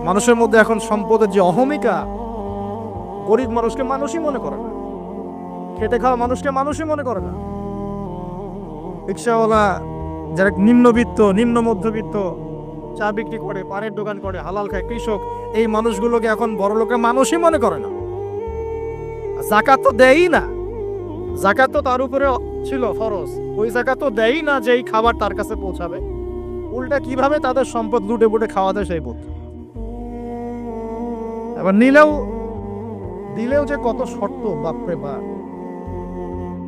মানুষের মধ্যে এখন সম্পদের যে অহমিকা, গরিব মানুষকে মানুষই মনে করে না, খেটে খাওয়া মানুষকে মানুষই মনে করে না। রিক্সাওয়ালা, যারা নিম্নবিত্ত, নিম্ন মধ্যবিত্ত, চা বিক্রি করে, পানের দোকান করে, হালাল খায়, কৃষক, এই মানুষগুলোকে এখন বড় লোকের মানুষই মনে করে না। যাকাত তো দেয়ই না, যাকাত তো তার উপরে ছিল ফরজ, ওই যাকাত তো দেয়ই না যে এই খাবার তার কাছে পৌঁছাবে। উল্টা কিভাবে তাদের সম্পদ লুটে পুটে খাওয়া যায় সেই বুদ্ধি। এবার দিলেও যে কত শর্ত, বাপরে বাপ।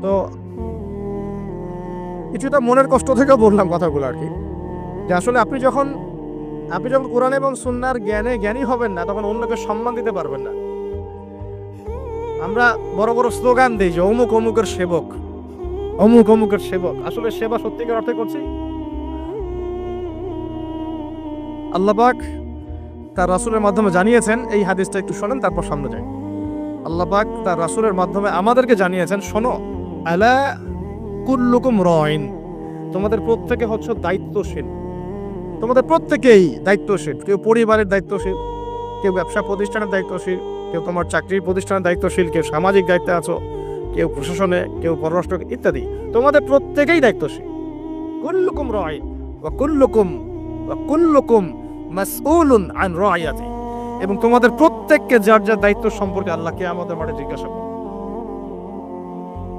তো কিছুটা মনের কষ্ট থেকে বললাম কথাগুলো আর কি, যে আসলে আপনি যখন কোরআন এবং সুন্নাহর জ্ঞানী হবেন না, তখন অন্যকে সম্মান দিতে পারবেন না। আমরা বড় বড় স্লোগান দিই যে অমুক অমুকের সেবক, অমুক অমুকের সেবক। আসলে সেবা সত্যিকার অর্থে করছি? আল্লাহ পাক তার রাসূলের মাধ্যমে জানিয়েছেন, এই হাদিসটা একটু শোনেন তারপর সামনে যাই। আল্লাহ পাক তার রাসূলের মাধ্যমে আমাদেরকে জানিয়েছেন, শোনো, আলা কুল্লুকুম রাইন, তোমাদের প্রত্যেকে হচ্ছে দায়িত্বশীল। তোমাদের প্রত্যেকেই দায়িত্বশীল। কেউ পরিবারের দায়িত্বশীল, কেউ ব্যবসা প্রতিষ্ঠানের দায়িত্বশীল, কেউ তোমার চাকরির প্রতিষ্ঠানের দায়িত্বশীল, কেউ সামাজিক দায়িত্বে আছো, কেউ প্রশাসনে, কেউ পররাষ্ট্র ইত্যাদি। তোমাদের প্রত্যেকেই দায়িত্বশীল। কুল্লুকুম রাইন ওয়া কুল্লুকুম মাসউলুন আন রাইয়াতি, এবং তোমাদের প্রত্যেককে যার যার দায়িত্ব সম্পর্কে আল্লাহ কিয়ামতের মাঠে জিজ্ঞাসা করবে।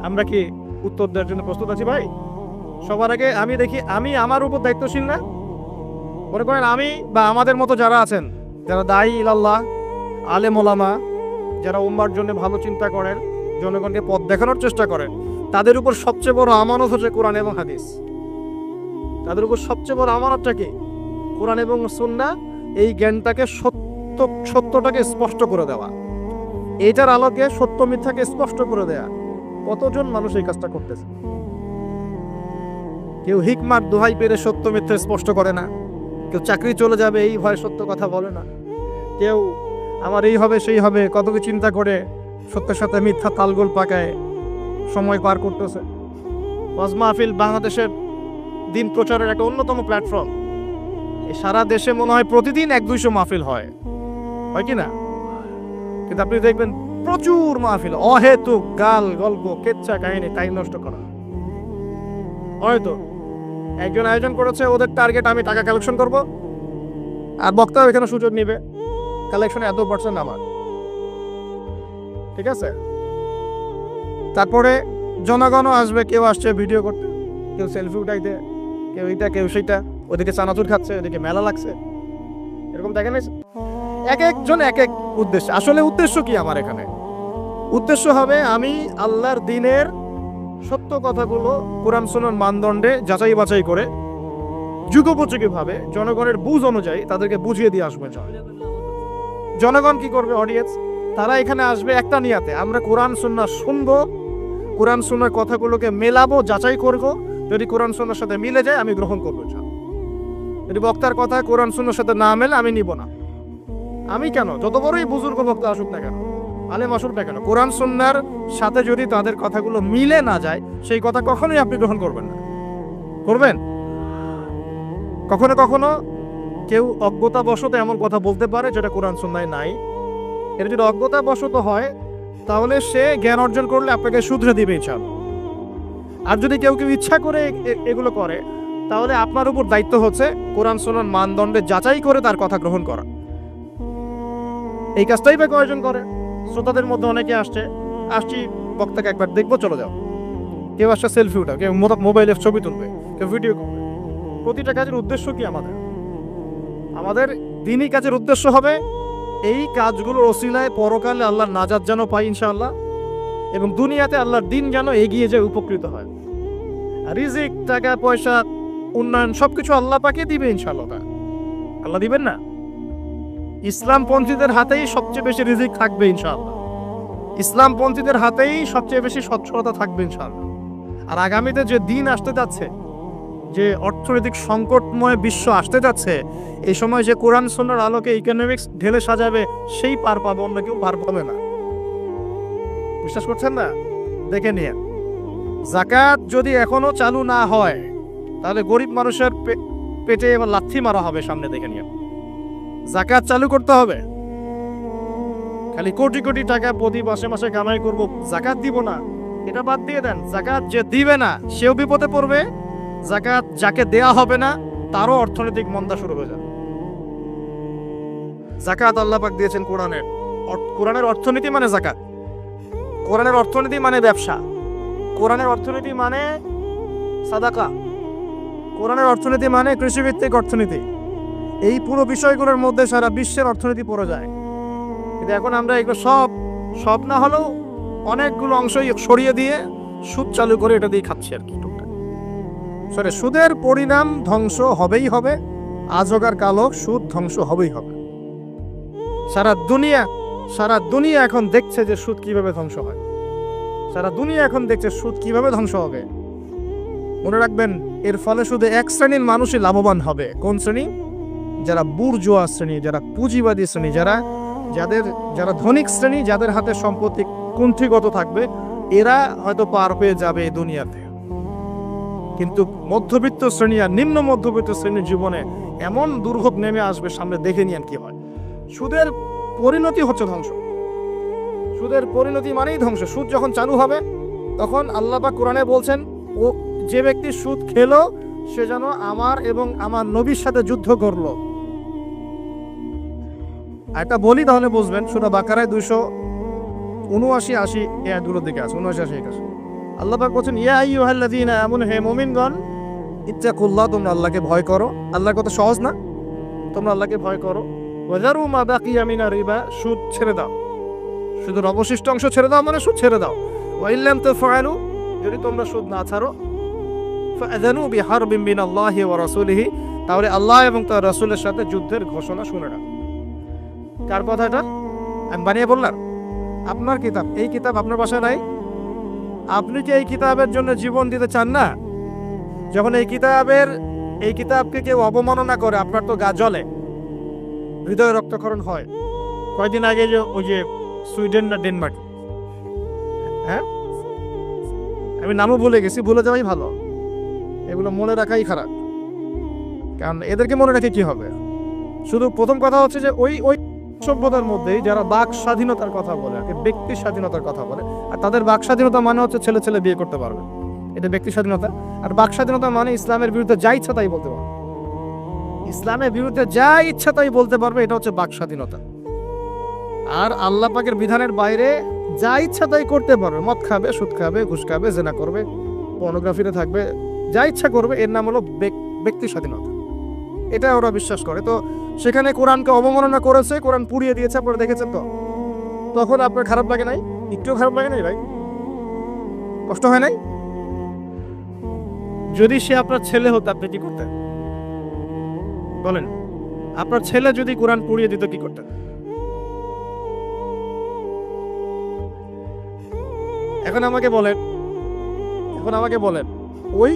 আমরা কি উত্তর দেওয়ার জন্য প্রস্তুত আছি ভাই? সবার আগে আমি দেখি, আমি আমার উপর দায়িত্বশীল না? মনে করেন আমি বা আমাদের মতো যারা আছেন, যারা দায়ী ইলাল্লাহ, আলেম ওলামা, যারা উম্মার জন্য ভালো চিন্তা করেন, জনগণকে পথ দেখানোর চেষ্টা করেন, তাদের উপর সবচেয়ে বড় আমানত হচ্ছে কোরআন এবং হাদিস। তাদের উপর সবচেয়ে বড় আমানতটা কি? কোরআন এবং সুন্নাহ, এই জ্ঞানটাকে সত্যটাকে স্পষ্ট করে দেওয়া, এইটার আলোকে সত্য মিথ্যাকে স্পষ্ট করে দেয়া। কতজন মানুষ এই কাজটা করতেছে? কেউ হিকমার দোহাই পেরে সত্য মিথ্যা স্পষ্ট করে না, কেউ চাকরি চলে যাবে এই ভয়ে সত্য কথা বলে না, কেউ আমার এই হবে সেই হবে কত কিছু চিন্তা করে সত্যের সাথে মিথ্যা তালগোল পাকায় সময় পার করতেছে। ওয়াজ মাহফিল বাংলাদেশের দিন প্রচারের একটা অন্যতম প্ল্যাটফর্ম। সারা দেশে মনে হয় প্রতিদিন 100-200 মাহফিল হয় কি না? কিন্তু আপনি দেখবেন প্রচুর মাহফিল, অহেতুক গাল গল্প, কেচ্ছা কাহিনী, টাইম নষ্ট করা। হয়তো একজন আয়োজন করেছে, ওদের টার্গেট আমি টাকা কালেকশন করব, আর বক্তাও এখানে সুযোগ নিবে, কালেকশনে এত % আমার, ঠিক আছে? তারপরে জনগণও আসবে, কেউ আসছে ভিডিও করতে, কেউ সেলফি উঠাইতে, কেউ এইটা কেউ সেইটা, ওদিকে চানাচুর খাচ্ছে, ওদিকে মেলা লাগছে, এরকম দেখেন। এক একজন এক এক উদ্দেশ্য। আসলে উদ্দেশ্য কি আমার এখানে? উদ্দেশ্য হবে আমি আল্লাহর দ্বীনের সত্য কথাগুলো কোরআন সুন্নাহর মানদণ্ডে যাচাই বাছাই করে যুগোপযোগী ভাবে জনগণের বুঝ অনুযায়ী তাদেরকে বুঝিয়ে দিয়ে আসবে। জনগণ কি করবে? অডিয়েন্স, তারা এখানে আসবে একটা নিয়াতে, আমরা কোরআন সুন্নাহ শুনবো, কোরআন সুন্নাহর কথাগুলোকে মেলাবো, যাচাই করব, যদি কোরআন সুন্নাহর সাথে মিলে যায় আমি গ্রহণ করবো, যদি বক্তার কথা কোরআন সুন্নাহর সাথে না মেলে আমি নিব না। আমি কেন, যত বড়ই বুজুর্গ বক্তা আসুক না কেন, আলেম আসুক না কেন, কোরআন সুন্নাহর সাথে যদি তাদের কথাগুলো মিলে না যায়, সেই কথা কখনোই আপনি গ্রহণ করবেন না। করবেন? কখনো কখনো কেউ অজ্ঞতাবশত এমন কথা বলতে পারে যেটা কোরআন সুন্নাহয় নাই। এটা যদি অজ্ঞতাবশত হয়, তাহলে সে জ্ঞান অর্জন করলে আপনাকে শুধরে দিবে ইনশাআল্লাহ। আর যদি কেউ ইচ্ছা করে এগুলো করে, তাহলে আপনার উপর দায়িত্ব হচ্ছে কোরআন সুন্নাহর মানদণ্ডে যাচাই করে তার কথা গ্রহণ করা। এই কাজটাই বা কয়জন করে? শ্রোতাদের মধ্যে অনেকে আসছি বক্তাকে একবার দেখবো, চলে যাও। কেউ আসছে সেলফি উঠাও, কেউ মোবাইলে ছবি তুলবে, কেউ ভিডিও করবে। প্রতিটা কাজের উদ্দেশ্য কি? আমাদের দ্বীনি কাজের উদ্দেশ্য হবে এই কাজগুলোর ওসিলায় পরকালে আল্লাহর নাজাত যেন পাই ইনশাআল্লাহ, এবং দুনিয়াতে আল্লাহর দ্বীন যেন এগিয়ে যায়, উপকৃত হয়। রিজিক, টাকা পয়সা, উন্নয়ন সবকিছু আল্লাহ পাকে দিবে ইনশাআল্লাহ। আল্লাহ দিবেন না? ইসলামপন্থীদের হাতেই সবচেয়ে বেশি রিজিক থাকবে ইনশাআল্লাহ। ইসলামপন্থীদের হাতেই সবচেয়ে বেশি সচ্ছলতা থাকবে ইনশাআল্লাহ। আর আগামীতে যে দিন আসতে যাচ্ছে, যে অর্থনৈতিক সংকটময় বিশ্ব আসতে যাচ্ছে, এই সময় যে কোরআন সুন্নাহর আলোকে ইকোনমিক্স ঢেলে সাজাবে, সেই পার পাবে, অন্য কেউ পার পাবে না। বিশ্বাস করছেন না? দেখে নিয়ে, যাকাত যদি এখনো চালু না হয়, তাহলে গরিব মানুষের পেটে এবার লাথি মারা হবে সামনে, দেখে নিয়ে। যাকাত চালু করতে হবে। খালি কোটি কোটি টাকা প্রতি মাসে মাসে কামাই করব, যাকাত দিব না, এটা বাদ দিয়ে দেন। যাকাত যে দিবে না সেও বিপদে পড়বে, যাকাত যাকে দেয়া হবে না তারও অর্থনৈতিক মন্দা শুরু হয়ে যাবে। যাকাত আল্লাহ পাক দিয়েছেন কোরআনের। কোরআনের অর্থনীতি মানে যাকাত, কোরআনের অর্থনীতি মানে ব্যবসা, কোরআনের অর্থনীতি মানে সাদাকা, কোরআনের অর্থনীতি মানে কৃষিভিত্তিক অর্থনীতি। এই পুরো বিষয়গুলোর মধ্যে সারা বিশ্বের অর্থনীতি পড়ে যায়। কিন্তু এখন আমরা এগুলো সব না হলেও অনেকগুলো অংশই সরিয়ে দিয়ে সুদ চালু করে এটা দিয়ে খাচ্ছি আর কি। সরে সুদের পরিণাম ধ্বংস হবেই হবে, আজ হোক আর কাল হোক সুদ ধ্বংস হবেই হবে। সারা দুনিয়া এখন দেখছে যে সুদ কিভাবে ধ্বংস হয়, সারা দুনিয়া এখন দেখছে সুদ কিভাবে ধ্বংস হবে। মনে রাখবেন, এর ফলে শুধু এক শ্রেণীর মানুষই লাভবান হবে। কোন শ্রেণী? যারা বুর্জোয়া শ্রেণী, যারা পুঁজিবাদী শ্রেণী, যারা ধনিক শ্রেণী, যাদের হাতে সম্পত্তি কুণ্ঠিগত থাকবে, এরা হয়তো পার হয়ে যাবে এই দুনিয়াতে। কিন্তু মধ্যবিত্ত শ্রেণী আর নিম্ন মধ্যবিত্ত শ্রেণীর জীবনে এমন দুর্ভোগ নেমে আসবে সামনে, দেখে নিয়েন কি হয়। সুদের পরিণতি হচ্ছে ধ্বংস, সুদের পরিণতি মানেই ধ্বংস। সুদ যখন চালু হবে তখন আল্লাহ পাক কোরআনে বলছেন, ও যে ব্যক্তি সুদ খেলো সে যেন আমার এবং আমার নবীর সাথে যুদ্ধ করলো। এটা বলি তাহলে বুঝবেন। সূরা বাকারায় 279-80 এই আয়াতগুলোর দিকে আছে, 79-81। আল্লাহ পাক বলছেন, ইয়া আইয়ুহাল্লাযীনা আমানু, হে মুমিনগণ, ইত্তাকুল্লাহ, তোমরা আল্লাহকে ভয় করো। আল্লাহর কথা সহজ না? তোমরা আল্লাহকে ভয় করো। ওয়াযারু মা বাকিয়া মিনার রিবা, সুদ ছেড়ে দাও, সুদের অবশিষ্ট অংশ ছেড়ে দাও, মানে সুদ ছেড়ে দাও। ওয়া ইল্লাম তাফআলু, যদি তোমরা সুদ না ছাড়ো, ফাআযানু বিহারবিন মিনাল্লাহি ওয়া রাসূলিহি, তাহলে আল্লাহ এবং তার রাসূলের সাথে যুদ্ধের ঘোষণা শুনে নাও। কার কথা এটা? আমি বানিয়ে বললাম? আপনার কিতাব, এই কিতাব আপনার বাসায় নাই? আপনি কি এই কিতাবের জন্য জীবন দিতে চান না? যখন এই কিতাবকে কেউ অবমাননা করে, আপনার তো গা জ্বলে, হৃদয় রক্তক্ষরণ হয়। কয়দিন আগে যে ওই যে সুইডেন না ডেনমার্ক, হ্যাঁ, আমি নামও ভুলে গেছি, ভুলে যাওয়াই ভালো, এগুলো মনে রাখাই খারাপ। কারণ এদেরকে মনে রেখে কি হবে? শুধু প্রথম কথা হচ্ছে যে ওই সভ্যতার মধ্যেই যারা বাক স্বাধীনতার কথা বলে, ব্যক্তি স্বাধীনতার কথা বলে, আর তাদের বাক স্বাধীনতা মানে হচ্ছে ছেলে ছেলে বিয়ে করতে পারবে, এটা ব্যক্তি স্বাধীনতা। আর বাক স্বাধীনতা মানে ইসলামের বিরুদ্ধে যা ইচ্ছা তাই বলতে পারবে, ইসলামের বিরুদ্ধে যা ইচ্ছা তাই বলতে পারবে, এটা হচ্ছে বাক স্বাধীনতা। আর আল্লাহ পাকের বিধানের বাইরে যা ইচ্ছা তাই করতে পারবে, মদ খাবে, সুদ খাবে, ঘুষ খাবে, জেনা করবে, পর্নোগ্রাফিতে থাকবে, যা ইচ্ছা করবে, এর নাম হলো ব্যক্তি স্বাধীনতা। এটা ওরা বিশ্বাস করে। তো সেখানে কোরআনকে অবমাননা করেছে, কোরআন পুড়িয়ে দিয়েছে, আপনারা দেখেছেন তো। তখন আপনার খারাপ লাগে নাই? একটু খারাপ লাগে নাই ভাই? কষ্ট হয় নাই? যদি সে আপনার ছেলে হতো, আপনি কি করতেন বলেন? আপনার ছেলে যদি কোরআন পুড়িয়ে দিত, কি করতেন? এখন আমাকে বলেন, ওই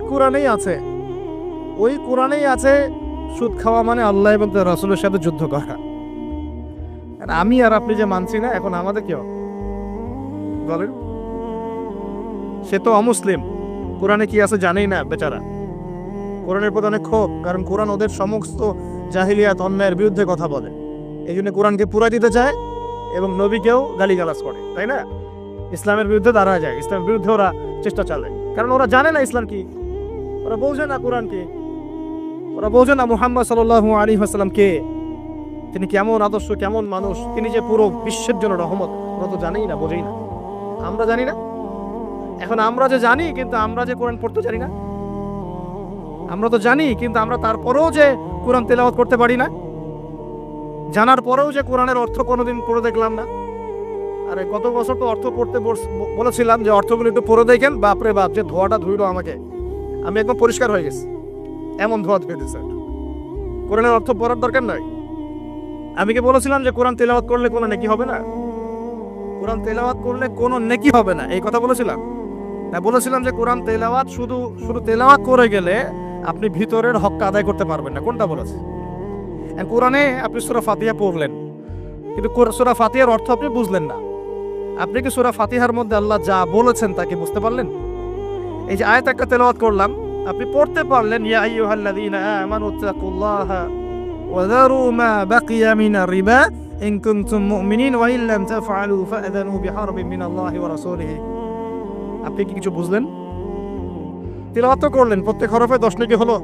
কোরআনেই আছে সুদ খাওয়া মানে আল্লাহ এবং তার রাসূলের সাথে যুদ্ধ করা। আমি আর আপনি যে মানছি না, এখন আমাদের কি হবে বলেন? সে তো অমুসলিম, কোরআনে কি আছে জানেই না বেচারা। কোরআনের প্রতি অনেক ক্ষোভ, কারণ কোরআন ওদের সমস্ত জাহিলিয়াত অন্যায়ের বিরুদ্ধে কথা বলে। এই জন্য কোরআনকে পুরা দিতে চায় এবং নবীকেও গালিগালাজ করে, তাই না? ইসলামের বিরুদ্ধে দাঁড়া যায়, ইসলামের বিরুদ্ধে ওরা চেষ্টা চালায়, কারণ ওরা জানে না ইসলাম কি, ওরা বোঝে না কোরআন কি, ওরা বোঝে না মুহাম্মদ সাল্লাল্লাহু আলাইহি ওয়াসাল্লাম কে, তিনি কেমন আদর্শ, কেমন মানুষ, তিনি যে পুরো বিশ্বের জন্য রহমত, ওরা তো জানেই না, বোঝেই না। আমরা জানি না? এখন আমরা যে জানি, কিন্তু আমরা যে কোরআন পড়তে জানি না। আমরা তো জানি, কিন্তু আমরা তারপরেও যে কোরআন তেলাওয়াত করতে পারি না, জানার পরেও যে কোরআনের অর্থ কোনোদিন পড়ে দেখলাম না। আরে গত বছর তো অর্থ পড়তে বলেছিলাম যে অর্থগুলো একটু পড়ে দেখেন, বাপরে বাপ, যে ধোয়াটা ধুইলো আমাকে, আমি একদম পরিষ্কার হয়ে গেছি, এমন ধোয়া ধুয়েছে। কোরআনের অর্থ পড়ার দরকার নাই। আমি কি বলেছিলাম যে কোরআন তেলাওয়াত করলে কোনো নেকি হবে না? কোরআন তেলাওয়াত করলে কোনো নেকি হবে না, এই কথা বলেছিলাম না? বলেছিলাম যে কোরআন তেলাওয়াত শুধু তেলাওয়াত করে গেলে আপনি ভিতরের হকটা আদায় করতে পারবেন না। কোনটা বলেছে? কোরআনে আপনি সূরা ফাতিহা পড়লেন, কিন্তু সূরা ফাতিহার অর্থ আপনি বুঝলেন না। আপনি কি সূরা ফাতিহার মধ্যে আল্লাহ যা বলেছেন তাকে বুঝতে পারলেন? এই যে আয়াত একটা তেলাওয়াত করলাম, আপনি পড়তে পারলেন, ইয়া আইয়ুহাল্লাযীনা আমানু তাকুল্লাহা وذروا ما بقي من الربا إن كنتم مؤمنين وإن لم تفعلوا فأذنوا بحرب من الله ورسوله. আপনি কি কিছু বুঝলেন? তিলাওয়াত তো করলেন, প্রত্যেক হরফে 10 নেকি হলো,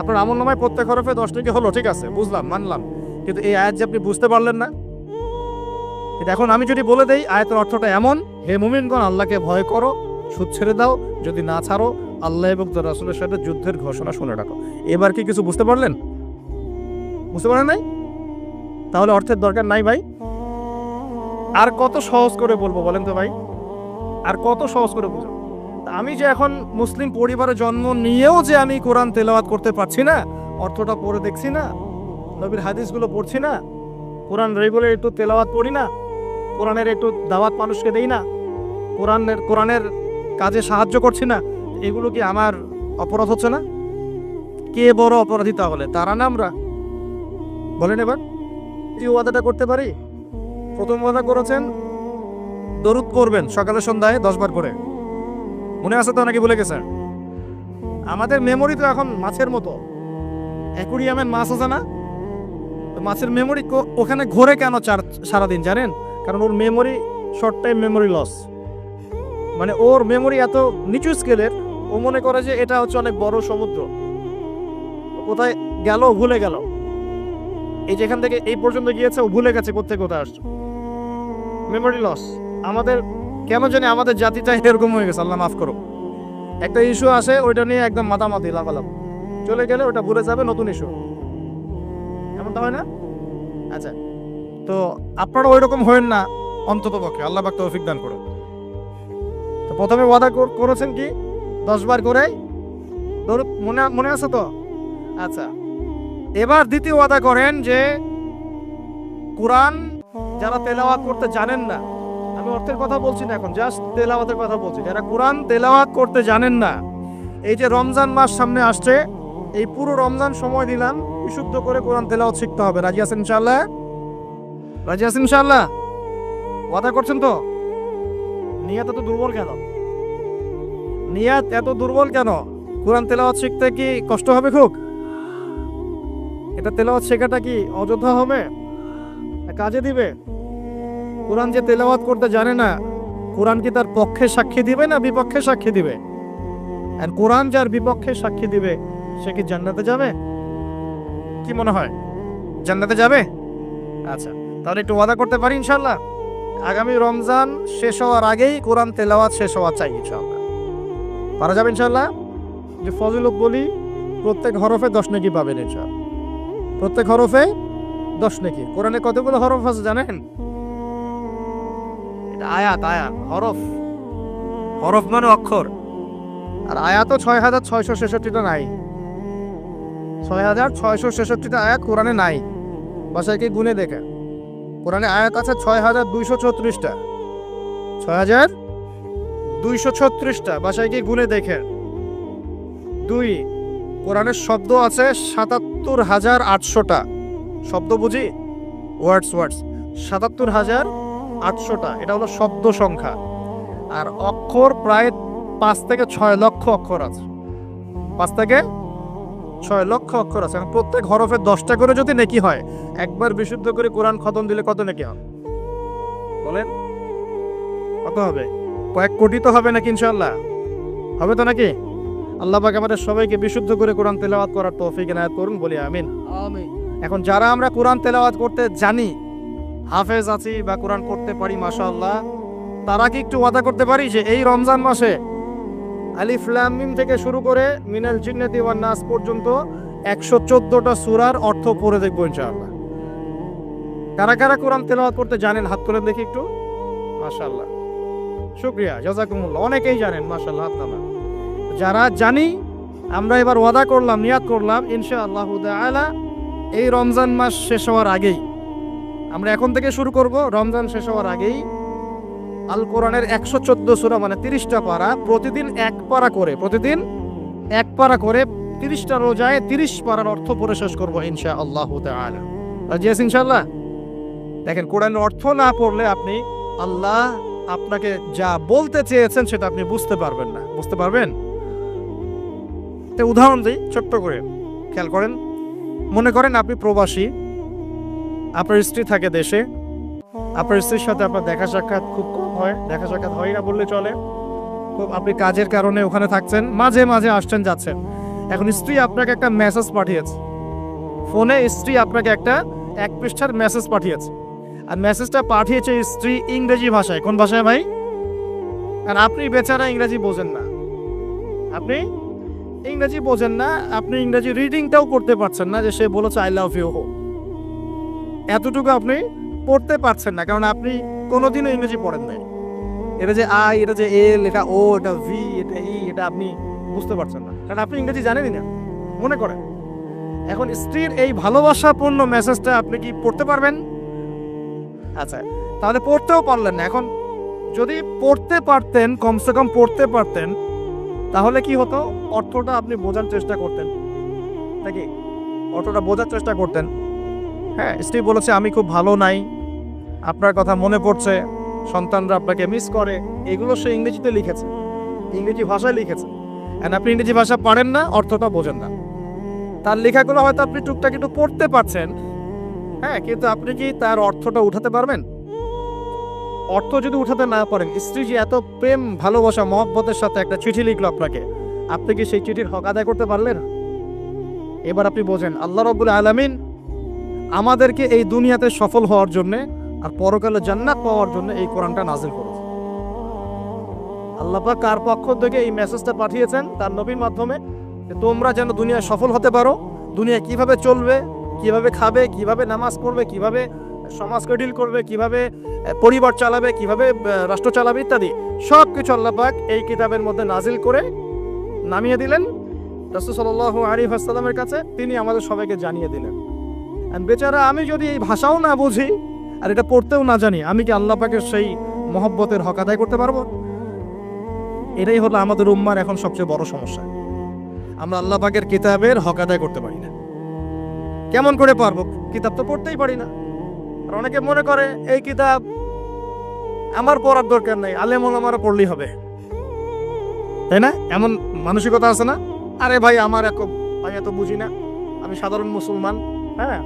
আপনার আমলনামায় প্রত্যেক হরফে 10 নেকি হলো, ঠিক আছে, বুঝলাম, মানলাম, কিন্তু এই আয়াত যে আপনি বুঝতে পারলেন না। কিন্তু এখন আমি যদি বলে দেই আয়াতের অর্থটা এমন, হে মুমিনগণ আল্লাহকে ভয় করো, সুদ ছেড়ে দাও, যদি না ছাড়ো আল্লাহ এবং তার রাসূলের সাথে যুদ্ধের ঘোষণা শুনে রাখো, এবার কি কিছু বুঝতে পারলেন? বুঝতে পারেন নাই? তাহলে অর্থের দরকার নাই ভাই। আর কত সহজ করে বলবো বলেন তো ভাই, আর কত সহজ করে বুঝো। আমি যে এখন মুসলিম পরিবারে জন্ম নিয়েও যে আমি কোরআন তেলাওয়াত করতে পারছি না, অর্থটা পড়ে দেখছি না, নবীর হাদিসগুলো পড়ছি না, কোরআন রেগুলার একটু তেলাওয়াত পড়ি না, কোরআনের একটু দাওয়াত মানুষকে দেই না, কোরআনের কাজে সাহায্য করছি না, এগুলো কি আমার অপরাধ হচ্ছে না? কে বড় অপরাধী তাহলে, তারা না আমরা? বলেন এবার, এই ওয়াদাটা করতে পারি? প্রথম ওয়াদা করেছেন দরুদ পড়বেন সকালে সন্ধ্যায় 10 বার করে, মনে আছে তো নাকি ভুলে গেছেন? আমাদের মেমোরি তো এখন মাছের মতো, অ্যাকুরিয়ামের মাছ আছে না, মাছের মেমোরি ওখানে ঘোরে কেন সারাদিন জানেন? কারণ ওর memory short time memory loss, মানে ওর মেমোরি এত নিচু স্কেলের, ও মনে করে যে এটা হচ্ছে অনেক বড় সমুদ্র, কোথায় গেল ভুলে গেল, এই যেখান থেকে এই পর্যন্ত গিয়েছে ও ভুলে গেছে কোথায় আসছে, মেমোরি লস। আমাদের কেন জানি আমাদের জাতিটা এরকম হয়ে গেছে, আল্লাহ মাফ করো। একটা ইস্যু আসে, ওইটা নিয়ে একদম মাতামাতি লাগালাম, চলে গেলে ওটা ভুলে যাবে, নতুন ইস্যু, এমনটা হয় না? আচ্ছা, তো আপনারা ওই রকম হয়েন না অন্তত পক্ষে, আল্লাহ পাক তৌফিক দান করুন। তো প্রথমে ওয়াদা করেছেন কি 10 বার করে, মনে আছে তো? আচ্ছা, এবার দ্বিতীয় ওয়াদা করেন যে কোরআন যারা তেলাওয়াত করতে জানেন না, আমি অর্থের কথা বলছি না এখন, জাস্ট তেলাওয়াতের কথা বলছি, যারা কোরআন তেলাওয়াত করতে জানেন না, এই যে রমজান মাস সামনে আসছে, এই পুরো রমজান সময় দিলাম বিশুদ্ধ করে কোরআন তেলাওয়াত শিখতে হবে। রাজি আছেন ইনশাআল্লাহ? রাজি আছেন ইনশাআল্লাহ? ওয়াদা করছেন তো? নিয়াত এত দুর্বল কেন? নিয়াত এত দুর্বল কেন? কোরআন তেলাওয়াত শিখতে কি কষ্ট হবে খুব? এটা তেলাওয়াত শেখাটা কি অযোধ্যা হবে, কাজে দিবে? কোরআন যে তেলাওয়াত করতে জানে না, কোরআন কি তার পক্ষে সাক্ষী দিবে না বিপক্ষে সাক্ষী দিবে? আর কোরআন যার বিপক্ষে সাক্ষী দিবে সে কি জান্নাতে যাবে? কি মনে হয়, জান্নাতে যাবে? আচ্ছা, তাহলে একটু ওয়াদা করতে পারি ইনশাআল্লাহ, আগামী রমজান শেষ হওয়ার আগেই কোরআন তেলাওয়াত শেষ হওয়া চাই ইনশাআল্লাহ। পারা যাবে ইনশাআল্লাহ? যে ফজিলত বলি, প্রত্যেক হরফে 10 নেকি পাবেন ইনশাআল্লাহ, প্রত্যেক হরফে 10 নেকি। কোরআনে কতগুলো হরফ আছে জানেন? এটা আয়াত, হরফ মানে অক্ষর, আর আয়াতও 6666টা নাই, 6666টা আয়াত কোরআনে নাই, বাসায় কি গুনে দেখে, কোরআনে আয়াত আছে 6234টা, 6236টা, বাসায় কি গুনে দেখে। 2, কোরআনের শব্দ আছে 77,800টা, শব্দ বুঝি, ওয়ার্ডস 77,800টা, এটা হলো শব্দ সংখ্যা। আর অক্ষর প্রায় 5 থেকে 6 লক্ষ অক্ষর আছে, 5 থেকে 6 লক্ষ অক্ষর আছে। প্রত্যেক হরফে 10টা করে যদি নেকি হয়, একবার বিশুদ্ধ করে কোরআন খতম দিলে কত নেকি হবে বলেন? কত হবে? কয়েক কোটি তো হবে নাকি ইনশাআল্লাহ? হবে তো নাকি? আল্লাহ পাক আমাদের সবাইকে বিশুদ্ধ করে কোরআন তেলাওয়াত করার তৌফিক এনায়েত করুন, বলি আমিন। আমিন। এখন যারা আমরা কোরআন তেলাওয়াত করতে জানি, হাফেজ আছি বা কোরআন করতে পারি মাশাআল্লাহ, তারা কি একটু ওয়াদা করতে পারি যে এই রমজান মাসে আলিফ লাম মিম থেকে শুরু করে মিনাল জিন্নাতি ওয়ান নাস পর্যন্ত 114টা সূরার অর্থ পড়ে দেখবো ইনশাআল্লাহ? কারা কারা কোরআন তেলাওয়াত করতে জানেন হাত তুলে দেখি একটু। মাশাআল্লাহ, শুকরিয়া, জাযাকুমুল্লাহ, অনেকেই জানেন মাশাআল্লাহ, হাত নামান। যারা জানি, আমরা এবার ওয়াদা করলাম, নিয়াত করলাম ইনশাআল্লাহ তাআলা এই রমজান মাস শেষ হওয়ার আগেই, আমরা এখন থেকে শুরু করব, রমজান শেষ হওয়ার আগেই আল কোরআনের 114 সূরা মানে 30টা পারা, প্রতিদিন 1 পারা করে, প্রতিদিন 1 পারা করে 30টা রোজায় 30 পারার অর্থ পড়ে শেষ করব ইনশাআল্লাহ তাআলা। রাজি আছেন ইনশাআল্লাহ? দেখেন, কোরআনের অর্থ না পড়লে আপনি আল্লাহ আপনাকে যা বলতে চেয়েছেন সেটা আপনি বুঝতে পারবেন না। বুঝতে পারবেন? উদাহরণ দিই ছোট্ট করে, খেয়াল করেন। মনে করেন আপনি প্রবাসী, আপনার স্ত্রী থাকে দেশে, আপনার স্ত্রীর সাথে আপনার দেখা সাক্ষাৎ খুব কম হয়, দেখা সাক্ষাৎ হয় না বললে চলে। খুব আপনি কাজের কারণে ওখানে থাকছেন, মাঝে মাঝে আসছেন যাচ্ছেন। এখন স্ত্রী আপনাকে একটা মেসেজ পাঠিয়েছে ফোনে, স্ত্রী আপনাকে একটা 1 পৃষ্ঠার মেসেজ পাঠিয়েছে, আর মেসেজটা পাঠিয়েছে স্ত্রী ইংরেজি ভাষায়। কোন ভাষায় ভাই? আর আপনি বেচারা ইংরেজি বোঝেন না, আপনি ইংরেজি বোঝেন না, আপনি ইংরেজি রিডিংটাও করতে পারছেন না যে সে বলেছে আই লাভ ইউ, এতটুকু আপনি পড়তে পারছেন না, কারণ আপনি কোনোদিনও ইংরেজি পড়েন নাই। এটা যে আই, এটা যে এল, এটা ও, এটা ভি, এটা ই, এটা আপনি বুঝতে পারছেন না, কারণ আপনি ইংরেজি জানেনই না। মনে করেন এখন স্ত্রীর এই ভালোবাসাপূর্ণ মেসেজটা আপনি কি পড়তে পারবেন? আচ্ছা, তাহলে পড়তেও পারলেন না। এখন যদি পড়তে পারতেন, কমসে কম পড়তে পারতেন, তাহলে কি হতো? অর্থটা আপনি বোঝার চেষ্টা করতেন নাকি? অর্থটা বোঝার চেষ্টা করতেন। হ্যাঁ, স্ত্রী বলেছে আমি খুব ভালো নাই, আপনার কথা মনে পড়ছে, সন্তানরা আপনাকে মিস করে, এগুলো সে ইংরেজিতে লিখেছে, ইংরেজি ভাষায় লিখেছে। আর আপনি ইংরেজি ভাষা পারেন না, অর্থটা বোঝেন না। তার লেখাগুলো হয়তো আপনি টুকটাক একটু পড়তে পারছেন, হ্যাঁ, কিন্তু আপনি কি তার অর্থটা উঠাতে পারবেন? অর্থ যদি উঠাতে না পারেন, স্ত্রী যে এত প্রেম ভালোবাসা মহব্বতের সাথে একটা চিঠি লিখলো আপনাকে, আপনি কি সেই চিঠির হক আদায় করতে পারলেন? এবার আপনি বোঝেন আল্লাহ রাব্বুল আলামিন আমাদেরকে এই দুনিয়াতে সফল হওয়ার জন্য আর পরকালে জান্নাত পাওয়ার জন্য এই কোরআনটা নাজিল করেছে। আল্লাহ পাক কার পক্ষ থেকে এই মেসেজটা পাঠিয়েছেন? তার নবীর মাধ্যমে, যে তোমরা যেন দুনিয়ায় সফল হতে পারো, দুনিয়া কিভাবে চলবে, কিভাবে খাবে, কিভাবে নামাজ পড়বে, কিভাবে সমাজকে ডিল করবে, কিভাবে পরিবার চালাবে, কিভাবে রাষ্ট্র চালাবে ইত্যাদি সব কিছু আল্লাহ পাক এই কিতাবের মধ্যে নাজিল করে নামিয়ে দিলেন রাসূল সাল্লাল্লাহু আলাইহি ওয়াসাল্লামের কাছে, তিনি আমাদের সবাইকে জানিয়ে দিলেন। আর বেচারা আমি যদি এই ভাষাও না বুঝি আর এটা পড়তেও না জানি, আমি কি আল্লাহ পাকের সেই মহব্বতের হক আদায় করতে পারবো? এটাই হলো আমাদের উম্মার এখন সবচেয়ে বড় সমস্যা। আমরা আল্লাহ পাকের কিতাবের হক আদায় করতে পারি না। কেমন করে পারবো? কিতাব তো পড়তেই পারি না। আর অনেকে মনে করে এই কিতাব আমার পড়ার দরকার নেই, আলেম ওলামারা পড়লেই হবে, তাই না? এমন মানসিকতা আছে না? আরে ভাই আমার এত বুঝি না, আমি সাধারণ মুসলমান, হ্যাঁ,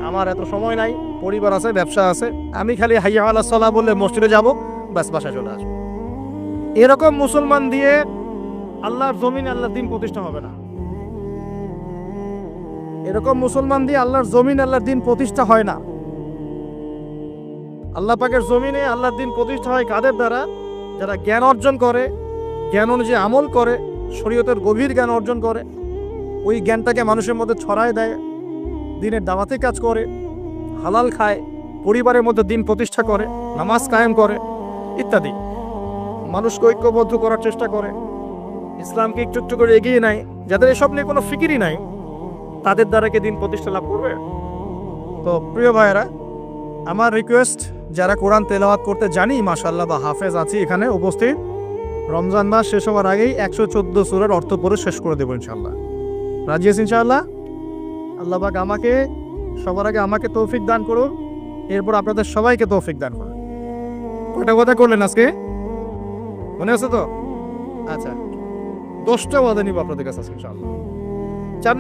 আমার এত সময় নাই, পরিবার আছে, ব্যবসা আছে, আমি খালি হাইয়া আলাস সালাহ বললে মসজিদে যাব, ব্যাস বাসায় চলে আসবো। এরকম মুসলমান দিয়ে আল্লাহর জমিনে আল্লাহর দ্বীন প্রতিষ্ঠা হবে না। এরকম মুসলমান দিয়ে আল্লাহর জমিনে আল্লাহর দ্বীন প্রতিষ্ঠা হয় না। আল্লাহ পাকের জমিনে আল্লাহর দ্বীন প্রতিষ্ঠা হয় কাদের দ্বারা? যারা জ্ঞান অর্জন করে, জ্ঞান অনুযায়ী আমল করে, শরীয়তের গভীর জ্ঞান অর্জন করে, ওই জ্ঞানটাকে মানুষের মধ্যে ছড়ায় দেয়, দ্বীনের দাওয়াতে কাজ করে, হালাল খায়, পরিবারের মধ্যে দ্বীন প্রতিষ্ঠা করে, নামাজ কায়েম করে ইত্যাদি, মানুষকে ঐক্যবদ্ধ করার চেষ্টা করে, ইসলামকে একটু একটু করে এগিয়ে নেয়। যাদের এসব নিয়ে কোনো ফিকিরই নাই, তাদের দ্বারা কি দ্বীন প্রতিষ্ঠা লাভ করবে? তো প্রিয় ভাইয়েরা, আমার রিকোয়েস্ট, যারা কোরআন তেলাওয়াত করতে জানি মাশাআল্লাহ বা হাফেজ আছি এখানে উপস্থিত, রমজান মাস শেষ হওয়ার আগেই 114 সূরার অর্থ পড়ে শেষ করে দেবো ইনশাআল্লাহ। রাজি আছি ইনশাআল্লাহ? আল্লাহ পাক আমাকে সবার আগে আমাকে তৌফিক দান করুন, এরপর আপনাদের সবাইকে তৌফিক দান করুন। কয়টা কথা করলেন আজকে? মনে আছে তো? আচ্ছা, 10টা ওয়াদা নিব আপনাদের কাছে ইনশাআল্লাহ। 4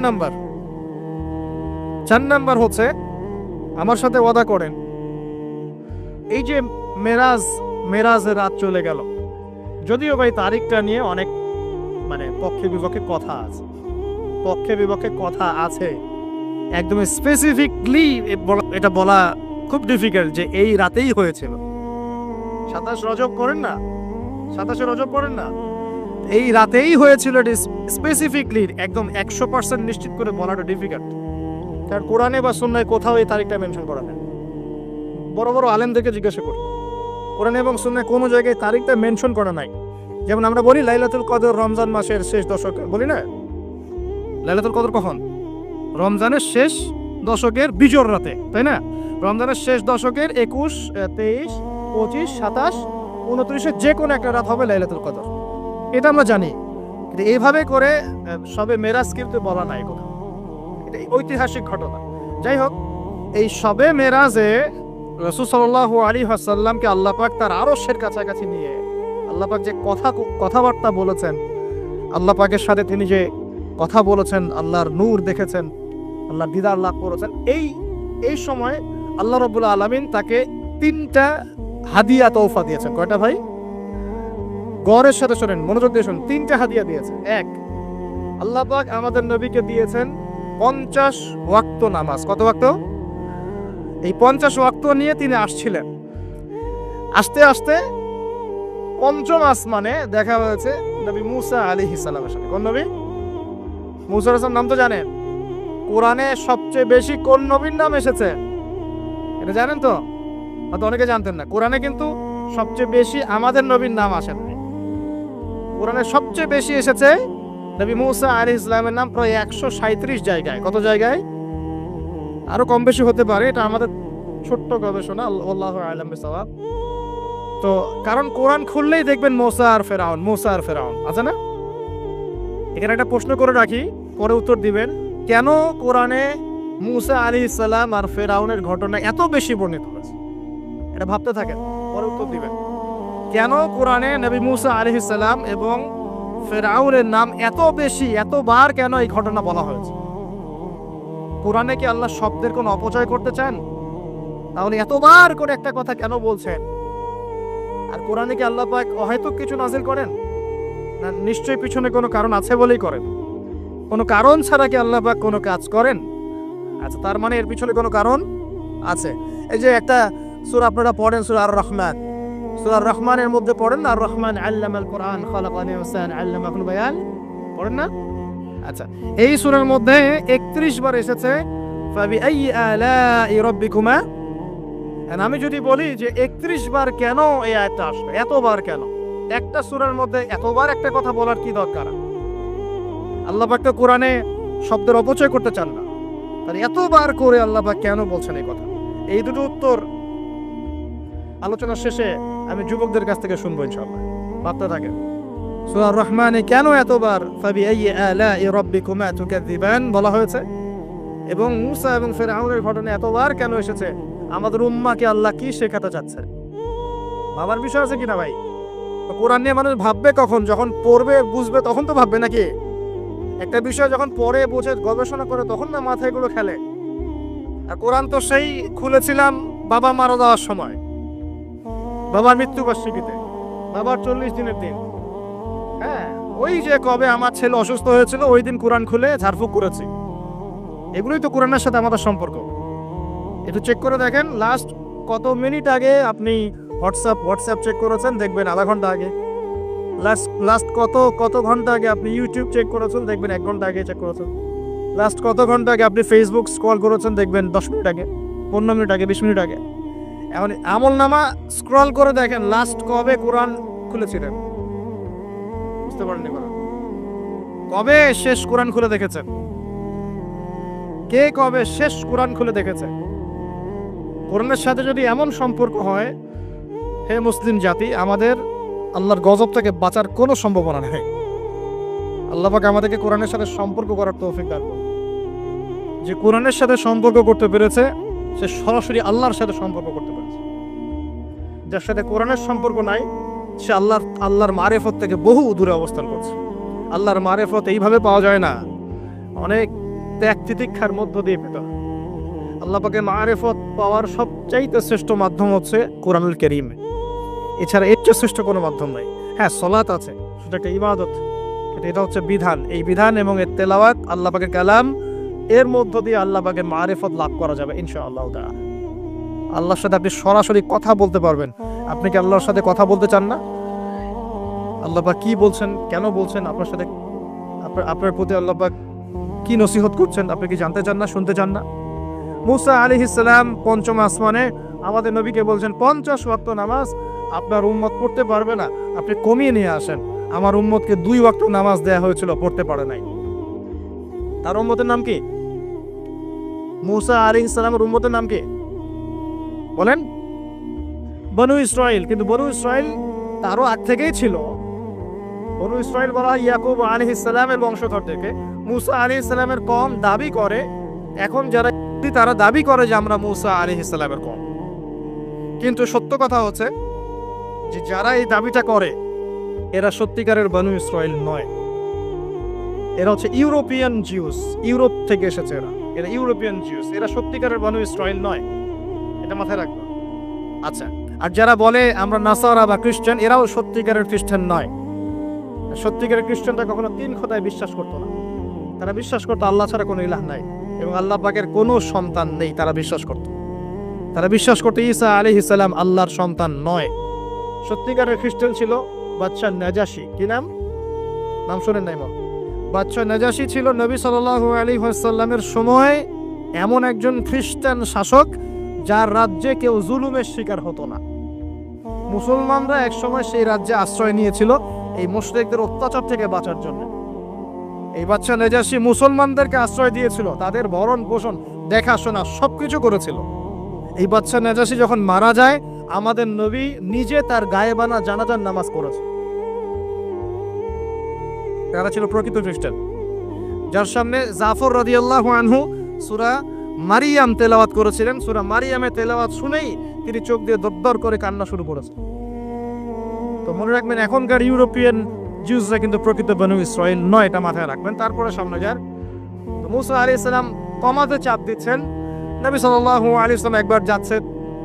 নাম্বার হচ্ছে, আমার সাথে ওয়াদা করেন, এই যে মেরাজের রাত চলে গেল, যদিও ভাই তারিখটা নিয়ে অনেক পক্ষে বিপক্ষে কথা আছে, একদম স্পেসিফিকলি এটা বলা খুব ডিফিকাল্ট যে এই রাতেই হয়েছিল। 27 রজব করেন না, 27 রজব পড়েন না, এই রাতেই হয়েছিল, স্পেসিফিকলি একদম 100% নিশ্চিত করে বলাটা ডিফিকাল্ট। কারণ কোরআনে বা সুন্নায় কোথাও এই তারিখটা মেনশন করা নেই। বড় বড় আলেমদেরকে জিজ্ঞাসা করি, কোরআনে এবং সুন্নায় কোনো জায়গায় তারিখটা মেনশন করা নাই। যেমন আমরা বলি লাইলাতুল কদর রমজান মাসের শেষ দশকে, বলি না লাইলাতুল কদর কখন? রমজানের শেষ দশকের বিজোড় রাতে, তাই না? রমজানের শেষ দশকের 21, 23, 25, 27, 29 যে কোনো একটা রাত হবে লাইলাতুল কদর, এটা আমরা জানি। কিন্তু এইভাবে করে সবে মেরাজ কিন্তু বলা নাই কোথাও, এটা ঐতিহাসিক ঘটনা। যাই হোক, এই সবে মেরাজে রাসূল সাল্লাল্লাহু আলাইহি ওয়াসাল্লামকে আল্লাহ পাক তার আরশের কাছাকাছি নিয়ে আল্লাহ পাক যে কথাবার্তা বলেছেন, আল্লাহ পাকের সাথে তিনি যে কথা বলেছেন, আল্লাহর নূর দেখেছেন, আল্লাহ দিদার লাভ করেছেন। এই সময় আল্লাহ রাব্বুল আলামিন তাকে 3টা হাদিয়া তৌফা দিয়েছেন। কয়টা ভাই? গৌরের সাথে শোনেন, মনোযোগ দিয়ে শুনুন। 3টা হাদিয়া দিয়েছে। এক, আল্লাহ পাক আমাদের নবীকে দিয়েছেন 50 ওয়াক্ত নামাজ। কত ওয়াক্ত? এই 50 ওয়াক্ত নিয়ে তিনি আসছিলেন। আস্তে আস্তে পঞ্চম আসমানে দেখা হয়েছে নবী মুসা আলাইহিস সালামের সাথে। কোন নবী? মুসা আলাইহিস সালাম নাম তো জানেন। কোরআনে সবচেয়ে বেশি কোন নবীর নাম এসেছে এটা জানেন তো? হয়তো অনেকে জানতেন না। কোরআনে কিন্তু সবচেয়ে বেশি আমাদের নবীর নাম আসে না। কোরআনে সবচেয়ে বেশি এসেছে নবী মুসা আলাইহিস সালামের নাম, প্রায় 137 জায়গায়। কত জায়গায়? আরো কম বেশি হতে পারে, এটা আমাদের ছোট্ট গবেষণা, আল্লাহু আ'লাম বিসওয়াব। তো কারণ কোরআন খুললেই দেখবেন মুসা আর ফেরাউন আছে না? এখানে একটা প্রশ্ন করে রাখি, পরে উত্তর দিবেন। কেন কোরআনে মুসা আলাইহিস সালাম আর ফেরাউনের ঘটনা এত বেশি বর্ণিত হয়েছে? এটা ভাবতে থাকেন, পরে উত্তর দিবেন। কেন কোরআনে নবী মুসা আলাইহিস সালাম এবং ফেরাউনের নাম এত বেশি, এতবার কেন এই ঘটনা বলা হয়েছে? কোরআনে কি আল্লাহ শব্দের কোনো অপচয় করতে চান? তাহলে এতবার করে একটা কথা কেন বলছেন? আর কোরআনে কি আল্লাহ পাক অহেতুক কিছু নাযিল করেন না? নিশ্চয়ই পিছনে কোনো কারণ আছে বলেই করেন। কোনো কারণ ছাড়া কি আল্লাহ পাক কোনো কাজ করেন? আচ্ছা, তার মানে এর পিছনে কোনো কারণ আছে। এই যে একটা সূরা আপনারা পড়েন, সূরা আর-রহমান। সূরা আর-রহমানের মধ্যে পড়েন না, আর-রহমান আল্লামাল কোরআন খালাকাল ইনসান আল্লামাহুল বায়ান, পড়েন না? আচ্ছা, এই সূরার মধ্যে 31 বার এসেছে ফাবিআইয়ি আলাই রাব্বিকুমা। আমি যদি বলি যে 31 বার কেন এই আয়াতটা আসলো, এতবার কেন? একটা সূরার মধ্যে এতবার একটা কথা বলার কি দরকার? আল্লাহ পাক তো কোরআনে শব্দের অপচয় করতে চান না, তাহলে এতবার করে আল্লাহ পাক কেন বলছেন এই কথা? এই দুটো উত্তর আলোচনার শেষে আমি যুবকদের কাছ থেকে শুনবো ইনশাআল্লাহ। ভাবতে থাকেন, সূরা আর-রহমানে কেন এতবার ফাবিআইয়ি আলাই রাব্বিকুমা তুকাযযিবান বলা হয়েছে, এবং মুসা এবং ফিরআউনের ঘটনা এতবার কেন এসেছে? আমাদের উম্মাহকে আল্লাহ কি শেখাতে চাচ্ছে? ভাবার বিষয় আছে কিনা ভাই? কোরআন নিয়ে মানুষ ভাববে কখন? যখন পড়বে, বুঝবে, তখন তো ভাববে নাকি? একটা বিষয় যখন পড়ে বুঝে গবেষণা করে তখন না মাথায় গুলো খেলে। আর কোরআন তো সেই খুলেছিলাম বাবা মারা যাওয়ার সময়, বাবার মৃত্যুবার্ষিকীতে, বাবার 40 দিনের দিন। হ্যাঁ, ওই যে কবে আমার ছেলে অসুস্থ হয়েছিল ওই দিন কোরআন খুলে ঝাড়ফুঁক করেছি। এগুলোই তো কোরআনের সাথে আমাদের সম্পর্ক। একটু চেক করে দেখেন, লাস্ট কত মিনিট আগে আপনি হোয়াটসঅ্যাপ চেক করেছেন, দেখবেন আধা ঘন্টা আগে। লাস্ট কত ঘন্টা আগে আপনি ইউটিউব চেক করেছেন, দেখবেন 1 ঘন্টা আগে চেক করেছেন। লাস্ট কত ঘন্টা আগে আপনি ফেসবুক স্ক্রল করেছেন, দেখবেন 10 মিনিট আগে, 15 মিনিট আগে, 20 মিনিট আগে। এখন আমলনামা স্ক্রল করে দেখেন লাস্ট কবে কোরআন খুলেছিলেন। বুঝতে পারেননি? কবে শেষ কোরআন খুলে দেখেছেন? কে কবে শেষ কোরআন খুলে দেখেছে? কোরআনের সাথে যদি এমন সম্পর্ক হয়, হে মুসলিম জাতি, আমাদের আল্লাহর গজব থেকে বাঁচার কোনো সম্ভাবনা নেই। আল্লাহ পাক আমাদেরকে কোরআনের সাথে সম্পর্ক করার তৌফিক দান করুন। যে কোরআনের সাথে সম্পর্ক করতে পেরেছে সে সরাসরি আল্লাহর সাথে সম্পর্ক করতে পেরেছে। যার সাথে কোরআনের সম্পর্ক নাই সে আল্লাহর মারেফত থেকে বহু দূরে অবস্থান করছে। আল্লাহর মারেফত এইভাবে পাওয়া যায় না, অনেক ত্যাগ তিতিক্ষার মধ্য দিয়ে পেতে হয়। আল্লাহ পাকের মারেফত পাওয়ার সবচাইতে শ্রেষ্ঠ মাধ্যম হচ্ছে কোরআনুল কারীম। এছাড়া এর চেয়ে শ্রেষ্ঠ কোনো মাধ্যম নাই। হ্যাঁ, সালাত আছে, সেটা একটা ইবাদত, এটা হচ্ছে বিধান। এই বিধান এবং এর তেলাওয়াত, আল্লাহ পাকের কালাম, এর মধ্য দিয়ে আল্লাহ পাকের মারেফত লাভ করা যাবে ইনশাআল্লাহ তাআলা। আল্লাহর সাথে আপনি সরাসরি কথা বলতে পারবেন। আপনি কি আল্লাহর সাথে কথা বলতে চান না? আল্লাহ পাক কি বলছেন, কেন বলছেন, আপনার সাথে আপনার প্রতি আল্লাহ পাক কি নসিহত করছেন, আপনি কি জানতে চান না, শুনতে চান না? মুসা আলাইহিস সালাম পঞ্চম আসমানে আমাদের নবীকে বলছেন 50 ওয়াক্ত নামাজ আপনার উম্মত পড়তে পারবে না, আপনি কমিয়ে নিয়ে আসেন। আমার উম্মতকে 2 ওয়াক্ত নামাজ দেয়া হয়েছিল, পড়তে পারে নাই। তার উম্মতের নাম কি? মুসা আলাইহিস সালামের উম্মতের নাম কি বলেন? বনু ইসরাইল। কিন্তু বনু ইসরাইল তারও আগ থেকেই ছিল। বনু ইসরাইল বলা হয় ইয়াকুব আলাইহিস সালামের বংশধরদেরকে। মুসা আলাইহিস সালামের কওম দাবি করে, এখন যারা তারা দাবি করে যে আমরা মুসা আলাইহিস সালামের কওম, কিন্তু সত্য কথা হচ্ছে যে যারা এই দাবিটা করে এরা সত্যিকারের বনু ইসরাইল নয়। এরা হচ্ছে ইউরোপিয়ান জিউস, ইউরোপ থেকে এসেছে এরা। এরা ইউরোপিয়ান জিউস, এরা সত্যিকারের বনু ইসরাইল নয়, এটা মাথায় রাখবো। আচ্ছা, আর যারা বলে আমরা নাসারা বা খ্রিস্টান, এরাও সত্যিকারের খ্রিস্টান নয়। সত্যিকারের খ্রিস্টানরা কখনো 3 খোদায় বিশ্বাস করতো না। তারা বিশ্বাস করতো আল্লাহ ছাড়া কোনো ইলাহ নাই এবং আল্লাহ পাকের কোনো সন্তান নেই, তারা বিশ্বাস করতো। তারা বিশ্বাস করতো ঈসা আলাইহিস সালাম আল্লাহর সন্তান নয়। সত্যিকারের খ্রিস্টান ছিল বাদশা নাজাশী। কি নাম? নাম শোনেন নাই? বাদশা নাজাশী ছিল নবী সাল্লাল্লাহু আলাইহি ওয়াসাল্লামের সময় এমন একজন খ্রিস্টান শাসক যার রাজ্যে কেউ জুলুমের শিকার হতো না। মুসলমানরা একসময় সেই রাজ্যে আশ্রয় নিয়েছিল এই মুশরিকদের অত্যাচার থেকে বাঁচার জন্য। এই বাদশা নাজাশী মুসলমানদেরকে আশ্রয় দিয়েছিল, তাদের ভরণ পোষণ দেখাশোনা সবকিছু করেছিল। এই বাদশা নাজাশী যখন মারা যায়, আমাদের নবী নিজে তার গায়েবানা জানাজার নামাজ পড়েছে। তারা ছিল প্রকৃত খ্রিস্টান, যার সামনে জাফর রাদিয়াল্লাহু আনহু সূরা মারিয়াম তেলাওয়াত করেছিলেন। সূরা মারিয়ামে তেলাওয়াত শুনেই তিনি চোখ দিয়ে দরদর করে কান্না শুরু করেছেন। তো মনে রাখবেন, এখনকার ইউরোপিয়ান জিউসরা কিন্তু প্রকৃত বনু ইসরাইল নয়, এটা মাথায় রাখবেন। তারপরে সামনে যান, মুসা আলাইহিস সালাম কমাতে চাপ দিচ্ছেন। নবী সাল্লাল্লাহু আলাইহি ওয়াসাল্লাম একবার যাচ্ছেন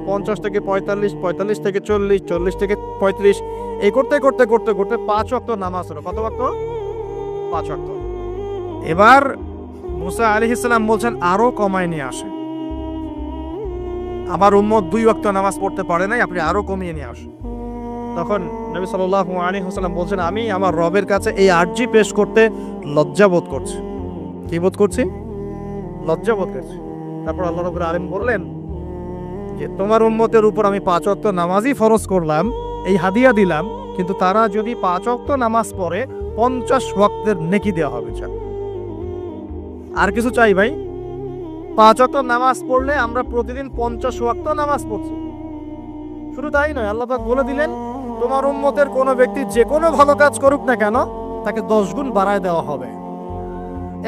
50 থেকে 45, 45 থেকে 40, 40 থেকে 35, এই করতে করতে করতে করতে 5 ওয়াক্ত নামাজ হলো। কত ওয়াক্ত? 5 ওয়াক্ত। এবার মুসা আলাইহিস সালাম বলছেন আরো কমায় নিয়ে আসে। আমার উম্মত 2 ওয়াক্ত নামাজ পড়তে পারে নাই, আপনি আরো কমিয়ে নিয়ে আসেন। তখন নবী সাল্লাল্লাহু আলাইহি ওয়াসাল্লাম বলছেন, আমি আমার রবের কাছে এই আরজি পেশ করতে লজ্জা বোধ করছি। কি বোধ করছি? লজ্জা বোধ করছি। তারপর আল্লাহ রাব্বুল আলামিন বললেন যে তোমার উম্মতের উপর আমি 5 ওয়াক্ত নামাজই ফরজ করলাম, এই হাদিয়া দিলাম, কিন্তু তারা যদি 5 ওয়াক্ত নামাজ পড়ে 50 ওয়াক্তের নেকি দেওয়া হবে। আর কিছু চাই ভাই? 5 ওয়াক্ত নামাজ পড়লে আমরা প্রতিদিন 50 ওয়াক্ত নামাজ পড়ছি। শুধু তাই নয়, আল্লাহ পাক বলে দিলেন তোমার উম্মতের কোনো ব্যক্তি যে কোনো ভালো কাজ করুক না কেন, তাকে 10 গুণ বাড়ায় দেওয়া হবে।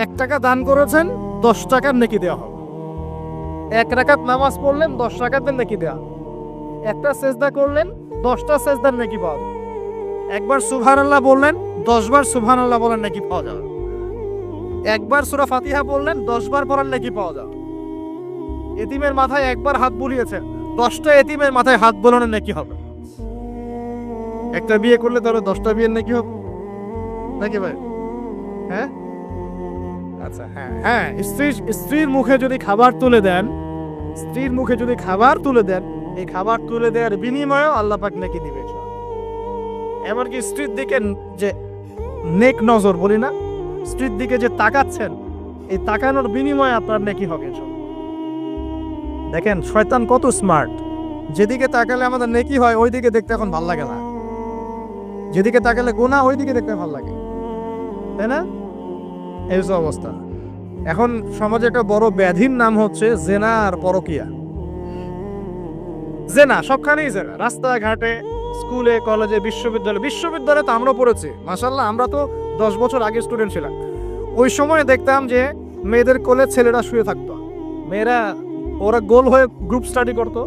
1 টাকা দান করেছেন, 10 টাকার নেকি দেওয়া হবে। 1 রাকাত নামাজ পড়লেন, 10 রাকাতের নেকি দেওয়া। একটা সেজদা করলেন, 10টা সেজদার নেকি পাওয়া যাবে। একবার সুবহানাল্লাহ বললেন, 10 বার সুবহানাল্লাহ বলেন নেকি পাওয়া যাবে। একবার সূরা ফাতিহা বললেন, 10 বার পড়ার নেকি পাওয়া যাবে। এতিমের মাথায় একবার হাত বুলিয়েছেন, 10টা এতিমের মাথায় হাত বোলানোর নেকি হবে। একটা বিয়ে করলে তাহলে 10টা বিয়ের নেকি হবে নাকি ভাই? হ্যাঁ, আচ্ছা, হ্যাঁ, স্ত্রীর মুখে যদি খাবার তুলে দেন, স্ত্রীর মুখে যদি খাবার তুলে দেন, এই খাবার তুলে দেওয়ার বিনিময়েও আল্লাহ পাক নেকি দিবে। এমনকি স্ত্রীর দিকে যে নেক নজর বলি না, স্ত্রীর দিকে যে তাকাচ্ছেন, এই তাকানোর বিনিময়ে আপনার নেকি হবে। দেখেন শয়তান কত স্মার্ট। যেদিকে তাকালে আমাদের নেকি হয় ওই দিকে দেখতে এখন ভাল লাগে না, যেদিকে তাকালে গুনাহ ওই দিকে দেখতে ভাল লাগে, তাই না? এই অবস্থা। এখন সমাজে একটা বড় ব্যাধির নাম হচ্ছে জেনা আর পরকিয়া। জেনা সবখানেই, জেনা রাস্তাঘাটে, স্কুলে, কলেজে, বিশ্ববিদ্যালয়ে তো আমরা পড়েছি মাশাআল্লাহ। আমরা তো 10 বছর আগে স্টুডেন্ট ছিলাম। ওই সময় দেখতাম যে মেয়েদের কোলে ছেলেরা শুয়ে থাকতো, মেয়েরা ওরা গোল হয়ে গ্রুপ স্টাডি করতো,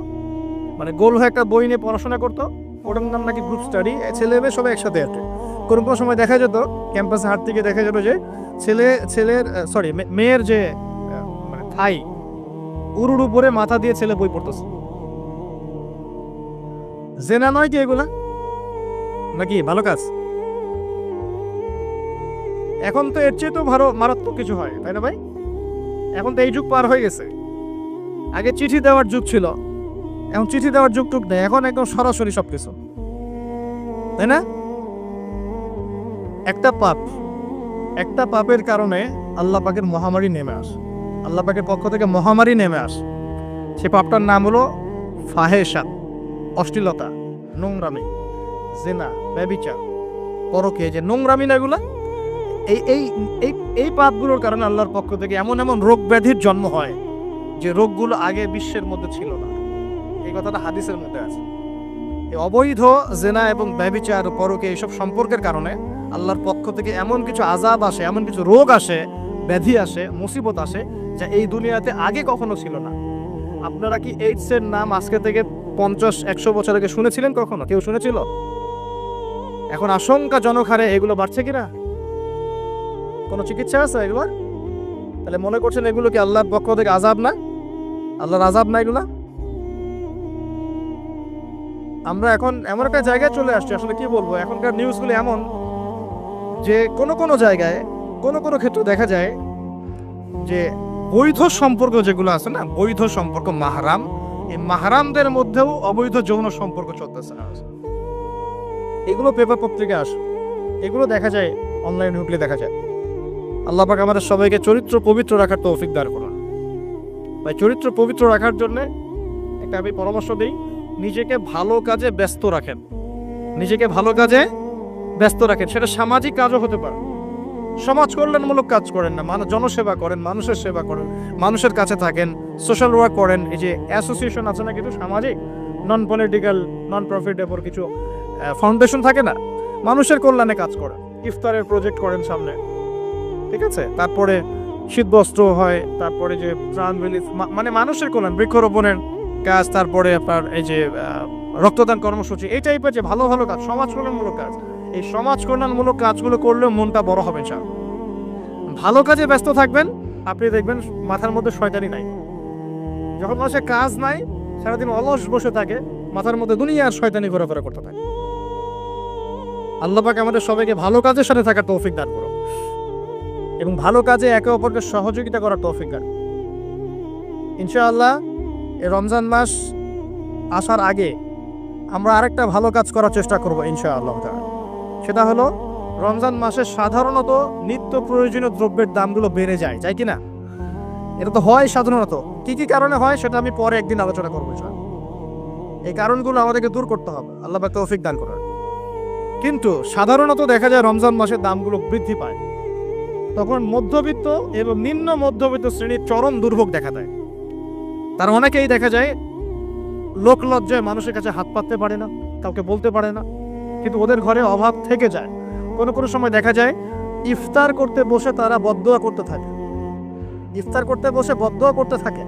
মানে গোল হয়ে একটা বই নিয়ে পড়াশোনা করতো, ওটার নাম নাকি গ্রুপ স্টাডি। ছেলে মেয়ে সবাই একসাথে আছে। কোনো কোনো সময় দেখা যেত ক্যাম্পাসে হাঁটতে গিয়ে দেখা যেত যে মেয়ের যে মানে থাই উরুর উপরে মাথা দিয়ে ছেলে বই পড়তেছে। জেনা নয় কি এগুলা? নাকি ভালো কাজ? এখন তো এর চেয়ে তো মারাত্মক কিছু হয়, তাই না ভাই? এখন তো এই যুগ পার হয়ে গেছে। আগে চিঠি দেওয়ার যুগ ছিল, এখন চিঠি দেওয়ার যুগ টুক নেই, এখন একদম সরাসরি সবকিছু, তাই না? একটা পাপের কারণে আল্লাহ পাকের মহামারী নেমে আসে, আল্লাহ পাকের পক্ষ থেকে মহামারী নেমে আসে। সে পাপটার নাম হলো ফাহেশাত, অশ্লীলতা, নোংরামি, জিনা, ব্যভিচার, পরকীয়া, যে নোংরামি না এগুলা, এই পাপগুলোর কারণে আল্লাহর পক্ষ থেকে এমন এমন রোগ ব্যাধির জন্ম হয় যে রোগগুলো আগে বিশ্বের মধ্যে ছিল না। এই কথাটা হাদিসের মধ্যে আছে। এই অবৈধ জেনা এবং ব্যভিচার, পরকীয়া এইসব সম্পর্কের কারণে আল্লাহর পক্ষ থেকে এমন কিছু আযাব আসে, এমন কিছু রোগ আসে, ব্যাধি আসে, মুসিবত আসে, যা এই দুনিয়াতে আগে কখনো ছিল না। আপনারা কি এইডস এর নাম আজকে থেকে 50-100 বছর আগে শুনেছিলেন কখনো? কেউ শুনেছিল? এখন আশঙ্কাজনক হারে এগুলো বাড়ছে কিনা? কোনো চিকিৎসা আছে এগুলোর? তাহলে মনে করছেন এগুলো কি আল্লাহর পক্ষ থেকে আযাব না? আল্লাহর আযাব না এগুলা? আমরা এখন এমন একটা জায়গায় চলে আসছি, আসলে কি বলবো, এখনকার নিউজগুলো এমন যে কোনো জায়গায় কোনো ক্ষেত্রে দেখা যায় যে বৈধ সম্পর্ক যেগুলো আছে না, বৈধ সম্পর্ক মাহরাম, এই মাহরামদের মধ্যেও অবৈধ যৌন সম্পর্ক চলতেছে। এগুলো পেপার পত্রিকায় আসে, এগুলো দেখা যায়, অনলাইন ঢুকলে দেখা যায়। আল্লাহ পাক আমাদের সবাইকে চরিত্র পবিত্র রাখার তৌফিক দান করুন। ভাই চরিত্র পবিত্র রাখার জন্য একটা আমি পরামর্শ দিই, নিজেকে ভালো কাজে ব্যস্ত রাখেন। নিজেকে ভালো কাজে ব্যস্ত রাখেন, সেটা সামাজিক কাজও হতে পারে। সমাজ কল্যাণমূলক কাজ করেন না, জনসেবা করেন, মানুষের সেবা করেন, মানুষের কাছে থাকেন, সোশ্যাল ওয়ার্ক করেন। এই যে অ্যাসোসিয়েশন আছে না কিছু সামাজিক, নন পলিটিক্যাল, নন প্রফিটেবল কিছু ফাউন্ডেশন থাকে না, মানুষের কল্যাণে কাজ করেন। ইফতারের প্রজেক্ট করেন সামনে, ঠিক আছে? তারপরে শীতবস্ত্র হয়, তারপরে যে ত্রাণ রিলিফ, মানে মানুষের কল্যাণ, বৃক্ষরোপণের কাজ, তারপরে আপনার এই যে রক্তদান কর্মসূচি, এই টাইপের যে ভালো ভালো কাজ, সমাজ কল্যাণমূলক কাজ, এই সমাজ কল্যাণমূলক কাজগুলো করলেও মনটা বড় হবে। ভালো কাজে ব্যস্ত থাকবেন, আপনি দেখবেন মাথার মধ্যে শয়তানি নাই। যখন মানুষের কাজ নাই, সারাদিন অলস বসে থাকে, মাথার মধ্যে দুনিয়ার শয়তানি ঘোরাফেরা করতে থাকে। আল্লাহ পাক আমাদের সবাইকে ভালো কাজের সাথে থাকার তৌফিক দান করুন এবং ভালো কাজে একে অপরকে সহযোগিতা করার তৌফিক দান। ইনশাআল্লাহ এই রমজান মাস আসার আগে আমরা আরেকটা ভালো কাজ করার চেষ্টা করব ইনশাআল্লাহ। সেটা হলো রমজান মাসে সাধারণত নিত্য প্রয়োজনীয় দ্রব্যের দামগুলো বেড়ে যায়, কি না? এটা তো হয় সাধারণত। কি কি কারণে হয় সেটা আমি পরে একদিন আলোচনা করবো। এই কারণগুলো আমাদেরকে দূর করতে হবে, আল্লাহ পাক তৌফিক দান করার। কিন্তু সাধারণত দেখা যায় রমজান মাসে দামগুলো বৃদ্ধি পায়, তখন মধ্যবিত্ত এবং নিম্ন মধ্যবিত্ত শ্রেণীর চরম দুর্ভোগ দেখা দেয়। তার অনেকেই দেখা যায় লোক লজ্জায় মানুষের কাছে হাত পাততে পারে না, কাউকে বলতে পারে না, কিন্তু ওদের ঘরে অভাব থেকে যায়। কোনো সময় দেখা যায় ইফতার করতে বসে তারা বদদোয়া করতে থাকে, ইফতার করতে বসে বদদোয়া করতে থাকে,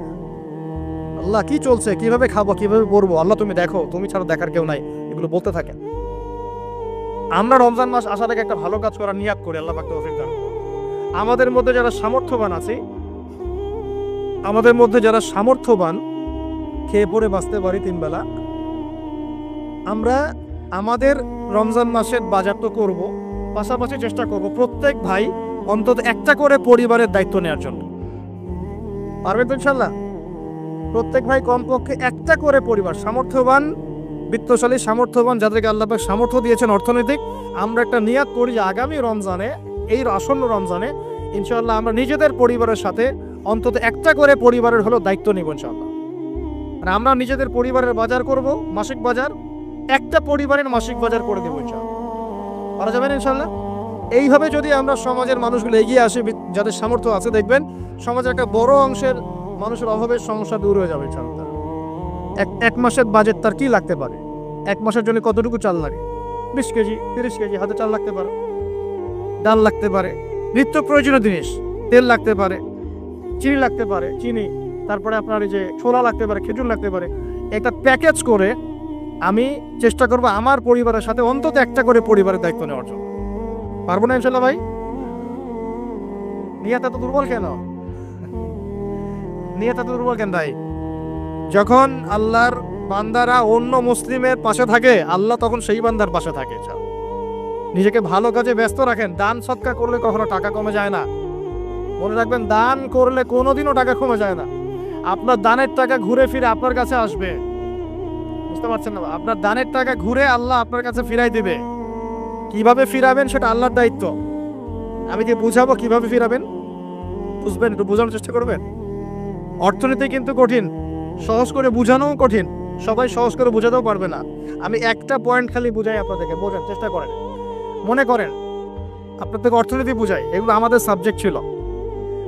আল্লাহ কি চলছে, কিভাবে খাবো, কিভাবে পড়বো, আল্লাহ তুমি দেখো, তুমি ছাড়া দেখার কেউ নাই, এগুলো বলতে থাকে। আমরা রমজান মাস আসার আগে একটা ভালো কাজ করার নিয়াত করি, আল্লাহ পাক তৌফিক দান করুন। আমাদের মধ্যে যারা সামর্থ্যবান আছে, আমাদের মধ্যে যারা সামর্থ্যবান, খেয়ে পরে বাঁচতে পারি 3 বেলা, আমরা আমাদের রমজান মাসের বাজার তো করবো, পাশাপাশি চেষ্টা করব প্রত্যেক ভাই অন্তত একটা করে পরিবারের দায়িত্ব নেওয়ার জন্য। পারবেন তো ইনশাল্লাহ? প্রত্যেক ভাই কমপক্ষে একটা করে পরিবার, সামর্থ্যবান, বিত্তশালী, সামর্থ্যবান, যাদেরকে আল্লাহ পাক সামর্থ্য দিয়েছেন অর্থনৈতিক, আমরা একটা নিয়াত করি যে আগামী রমজানে, এই আসন্ন রমজানে ইনশাআল্লাহ আমরা নিজেদের পরিবারের সাথে অন্তত একটা করে পরিবারের হলো দায়িত্ব নিব ইনশাআল্লাহ। আর আমরা নিজেদের পরিবারের বাজার করব, মাসিক বাজার, একটা পরিবারের মাসিক বাজার করে দেবো ইনশাআল্লাহ। পারা যাবে না ইনশাআল্লাহ? এইভাবে যদি আমরা সমাজের মানুষগুলো এগিয়ে আসি, যাদের সামর্থ্য আছে, দেখবেন সমাজের একটা বড় অংশের মানুষের অভাবের সমস্যা দূর হয়ে যাবে ইনশাআল্লাহ। এক মাসের বাজেট তার কি লাগতে পারে, এক মাসের জন্য কতটুকু চাল লাগে? 20 কেজি, 30 কেজি হাতে চাল লাগতে পারে, ডাল লাগতে পারে, নিত্য প্রয়োজনীয় জিনিস, তেল লাগতে পারে, চিনি লাগতে পারে, চিনি, তারপরে আপনার এই যে ছোলা লাগতে পারে, খেজুর লাগতে পারে। একটা প্যাকেজ করে আমি চেষ্টা করবো আমার পরিবারের সাথে অন্তত একটা করে পরিবারের দায়িত্ব নেওয়ার জন্য। পারবো না ইনশাল্লাহ ভাই? নিয়ত এত দুর্বল কেন? নিয়ত এত দুর্বল কেন ভাই? যখন আল্লাহর বান্দারা অন্য মুসলিমের পাশে থাকে, আল্লাহ তখন সেই বান্দার পাশে থাকে। নিজেকে ভালো কাজে ব্যস্ত রাখেন। দান সৎকার করলে কখনো টাকা কমে যায় না, মনে রাখবেন। দান করলে কোনোদিনও টাকা কমে যায় না। আপনার দানের টাকা ঘুরে ফিরে আপনার কাছে আসবে, বুঝতে পারছেন না? আপনার দানের টাকা ঘুরে আল্লাহ আপনার কাছে ফিরাই দিবে। কিভাবে ফিরাবেন সেটা আল্লাহর দায়িত্ব। আমি কি বুঝাবো কিভাবে ফিরাবেন? বুঝবেন, একটু বোঝানোর চেষ্টা করবেন। অর্থনীতি কিন্তু কঠিন, সহজ করে বুঝানোও কঠিন, সবাই সহজ করে বোঝাতেও পারবে না। আমি একটা পয়েন্ট খালি বুঝাই আপনাদেরকে, বোঝার চেষ্টা করেন। মনে করেন আপনাদেরকে অর্থনীতি বুঝাই, এগুলো আমাদের সাবজেক্ট ছিল,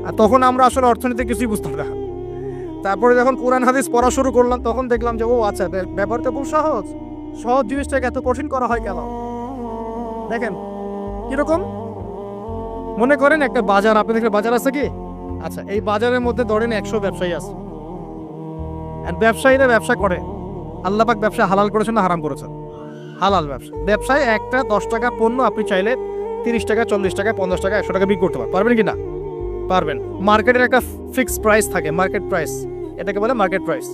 আর তখন আমরা আসলে অর্থনীতি কিছুই বুঝতাম না। তারপরে যখন কোরআন হাদিস পড়া শুরু করলাম, তখন দেখলাম যে ও আচ্ছা, ব্যাপারটা খুব সহজ। সহজ জিনিসটাকে এত কঠিন করা হয় কেন? দেখেন কিরকম। মনে করেন একটা বাজার, আপনি দেখলে বাজার আছে কি? আচ্ছা, এই বাজারের মধ্যে ধরেন 100 ব্যবসায়ী আছে, আর ব্যবসায়ীরা ব্যবসা করে। আল্লাহ পাক ব্যবসা হালাল করেছেন না হারাম করেছেন? হালাল ব্যবসা। ব্যবসায় একটা 10 টাকা পণ্য আপনি চাইলে 30 টাকা, 40 টাকা, 50 টাকা, 100 টাকা বিক্রি করতে পারবেন কি না? পারবেন। মার্কেটের একটা ফিক্সড প্রাইস থাকে, মার্কেট প্রাইস, এটাকে বলে মার্কেট প্রাইস,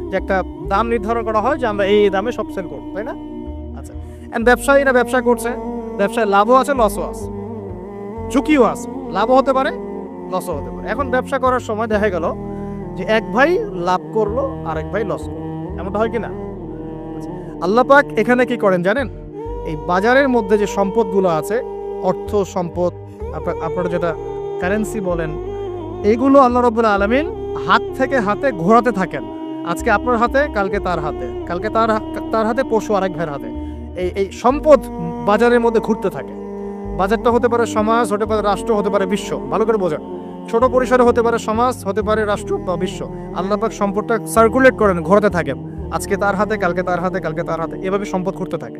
যে একটা দাম নির্ধারণ করা হয় যে আমরা এই দামে সব সেল করবো, তাই না? আচ্ছা, এন্ড ব্যবসায়ীরা ব্যবসা করছে, ব্যবসায় লাভও আছে লসও আছে, ঝুঁকিও আছে, লাভও হতে পারে লসও হতে পারে। এখন ব্যবসা করার সময় দেখা গেল যে এক ভাই লাভ করলো আর এক ভাই লস করলো, এমনটা হয় কি না? আল্লাহ পাক এখানে কি করেন জানেন? এই বাজারের মধ্যে যে সম্পদগুলো আছে, অর্থ সম্পদ, আপনারা যেটা কারেন্সি বলেন, এইগুলো আল্লাহ রাব্বুল আলামিন হাত থেকে হাতে ঘোরাতে থাকেন। আজকে আপনার হাতে, কালকে তার হাতে, কালকে তার হাতে, পরশু আরেক ভাইয়ের হাতে। এই সম্পদ বাজারের মধ্যে ঘুরতে থাকে। বাজারটা হতে পারে সমাজ, হতে পারে রাষ্ট্র, হতে পারে বিশ্ব। ভালো করে বোঝেন, ছোট পরিসরে হতে পারে সমাজ, হতে পারে রাষ্ট্র বা বিশ্ব। আল্লাহ পাক সম্পদটা সার্কুলেট করেন, ঘোরাতে থাকেন। আজকে তার হাতে, কালকে তার হাতে, কালকে তার হাতে, এভাবে সম্পদ ঘুরতে থাকে।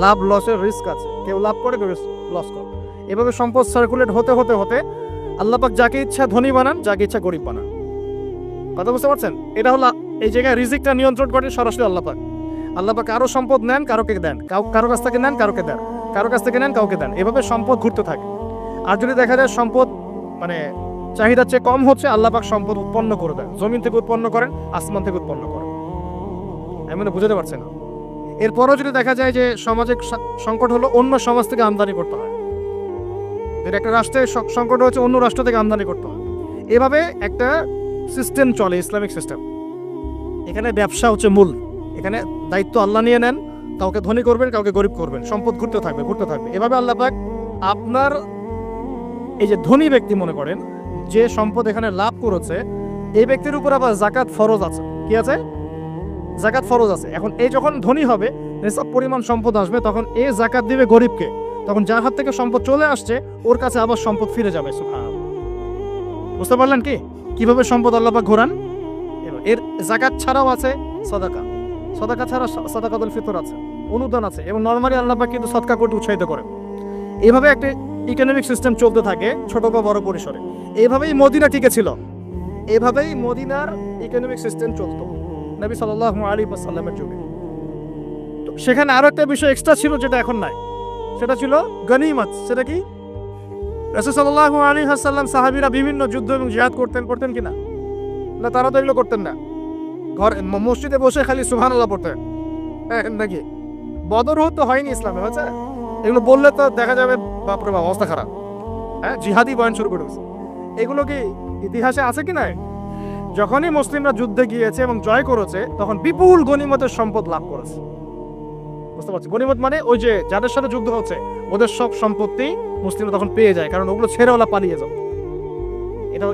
লাভ লসের রিস্ক আছে, কেউ লাভ করে কেউ লস করে। এভাবে সম্পদ সার্কুলেট হতে হতে হতে আল্লাহ পাক যাকে ইচ্ছা ধনী বানান, যাকে ইচ্ছা গরিব বানান। কথা বুঝতে পারছেন? এটা হলো এই জায়গায় রিজিকটা নিয়ন্ত্রণ করেন সরাসরি আল্লাহ পাক। আল্লাহ পাক কারো সম্পদ নেন, কারোকে দেন, কারো কাছ থেকে নেন, কারোকে দেন, কারো কাছ থেকে নেন, কাউকে দেন। এভাবে সম্পদ ঘুরতে থাকে। আর যদি দেখা যায় সম্পদ মানে চাহিদার চেয়ে কম হচ্ছে, আল্লাহ পাক সম্পদ উৎপন্ন করে দেন। জমিন থেকে উৎপন্ন করেন, আসমান থেকে উৎপন্ন করেন। আমি মানে বুঝতে পারছি না। এরপরও যদি দেখা যায় যে সমাজে সংকট হলো, অন্য সমাজ থেকে আমদানি করতে হয়। একটা রাষ্ট্রের সংকট হচ্ছে, অন্য রাষ্ট্র থেকে আমদানি করতে হয়। এভাবে একটা সিস্টেম চলে, ইসলামিক সিস্টেম। এখানে ব্যবসা হচ্ছে মূল। এখানে দায়িত্ব আল্লাহ নিয়ে নেন, কাউকে ধনী করবেন, কাউকে গরিব করবেন। সম্পদ ঘুরতে থাকবে, ঘুরতে থাকবে। এভাবে আল্লাহ পাক আপনার এই যে ধনী ব্যক্তি মনে করেন, যে সম্পদ এখানে লাভ করেছে, এই ব্যক্তির উপর আবার জাকাত ফরজ আছে। কি আছে? জাকাত ফরজ আছে। এখন এই যখন ধনী হবে, নিসাব পরিমাণ সম্পদ আসবে, তখন এই জাকাত দিবে গরিবকে। তখন যার হাত থেকে সম্পদ চলে আসছে, ওর কাছে আবার সম্পদ ফিরে যাবে। সুবহানাল্লাহ। বুঝতে পারলেন কি কিভাবে সম্পদ আল্লাহ পাক ঘোরান? এর জাকাত ছাড়াও আছে সাদাকা। সাদাকা ছাড়া সাদাকাতুল ফিতর আছে, অনুদান আছে, এবং নরমালি আল্লাহ পাক কিন্তু সদকা করতে উৎসাহিত করে। এইভাবে একটা ইকোনমিক সিস্টেম চলতে থাকে, ছোট বা বড় পরিসরে। এইভাবেই মদিনা টিকে ছিল, এভাবেই মদিনার ইকোনমিক সিস্টেম চলতো নবী সাল্লাল্লাহু আলাইহি ওয়াসাল্লামের যুগে। তো সেখানে আরো একটা বিষয় এক্সট্রা ছিল, যেটা এখন নাই। সেটা ছিল গনিমত। সেটা কি? রাসূল সাল্লাল্লাহু আলাইহি ওয়াসাল্লাম সাহাবীরা বিভিন্ন যুদ্ধ এবং জিহাদ করতেন কিনা? না, তারা তো এগুলো করতেন না। ঘর মসজিদে বসে খালি সুবহানাল্লাহ পড়তেন নাকি? বদর তো হয়নি ইসলামে, হয়েছে? এগুলো বললে তো দেখা যাবে বাপরে বাপ, অবস্থা খারাপ। হ্যাঁ, জিহাদি বয়ান শুরু করেছে। এগুলো কি ইতিহাসে আছে কি নাই? যখনই মুসলিমরা যুদ্ধে গিয়েছে এবং জয় করেছে, তখন বিপুল গনিমতের সম্পদ লাভ করেছে। বুঝতে পারছি? গনিমত মানে ওই যে যাদের সাথে যুদ্ধ হচ্ছে, ওদের সব সম্পত্তি মুসলিমরা তখন পেয়ে যায়, কারণ ওগুলো ছেড়ে ওলা পালিয়ে যাবে। এটা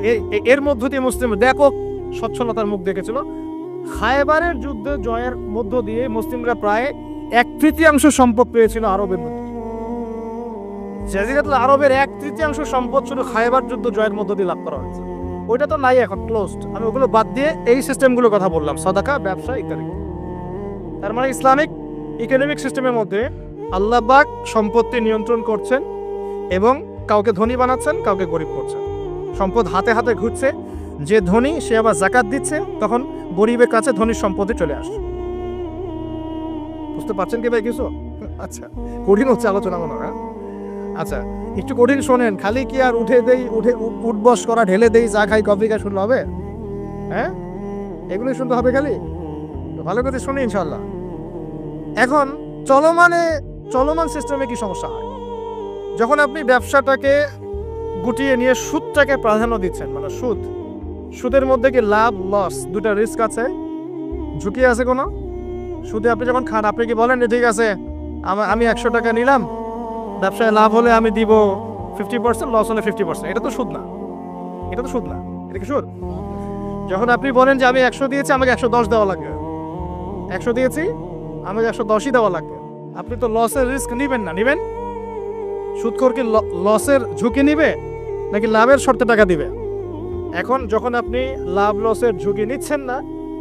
এর মধ্য দিয়ে মুসলিম ব্যাপক সচ্ছলতার মুখ দেখেছিল। খায়বারের যুদ্ধে জয়ের মধ্য দিয়ে মুসলিমরা প্রায় 1/3 সম্পদ পেয়েছিল আরবের মধ্যে। জাজিরাতুল আরবের 1/3 সম্পদ শুধু খায়বার যুদ্ধ জয়ের মধ্য দিয়ে লাভ করা হয়েছে। ওইটা তো নাই, এখন ক্লোজড। আমি ওগুলো বাদ দিয়ে এই সিস্টেমগুলোর কথা বললাম, সাদাকা, ব্যবসা ইত্যাদি। তার মানে ইসলামিক ইকোনমিক সিস্টেমের মধ্যে আল্লাহ পাক সম্পত্তি নিয়ন্ত্রণ করছেন এবং কাউকে ধনী বানাচ্ছেন, কাউকে গরিব করছেন। সম্পদ হাতে হাতে ঘুরছে। যে ধনী সে আবার জাকাত দিচ্ছে, তখন গরিবের কাছে ধনীর সম্পত্তি চলে আসে। বুঝতে পারছেন কি ভাই কিছু? আচ্ছা, কঠিন হচ্ছে আলোচনা মনে হয়। আচ্ছা, একটু কঠিন শোনেন। খালি কি আর উঠবস করা, ঢেলে দেই, চা খাই, কফি খাই শুনলে হবে? হ্যাঁ, এগুলোই শুনতে হবে খালি? ভালো করে শুনি ইনশাল্লাহ। এখন চলমান সিস্টেমে কি সমস্যা হয়? যখন আপনি ব্যবসাটাকে গুটিয়ে নিয়ে সুদটাকে প্রাধান্য দিচ্ছেন, মানে সুদের মধ্যে কি লাভ লস দুটা রিস্ক আছে, ঝুঁকি আছে কোনো? সুদে আপনি যখন খান, আপনি কি বলেন ঠিক আছে আমি 100 টাকা নিলাম, ব্যবসায় লাভ হলে আমি দিব 50%, লস হলে 50%? এটা তো সুদ না। এটা কি সুদ? যখন আপনি বলেন যে আমি 100 দিয়েছি, আমাকে 110 দেওয়া লাগবে, 100 দিয়েছি আমাকে 110ই দেওয়া লাগবে, আপনি তো লসের রিস্ক নিবেন না। নিবেন? সুদখোর কি লসের ঝুঁকি নিবে নাকি লাভের শর্তে টাকা দিবে? এখন যখন আপনি লাভ লসের ঝুঁকি নিচ্ছেন না,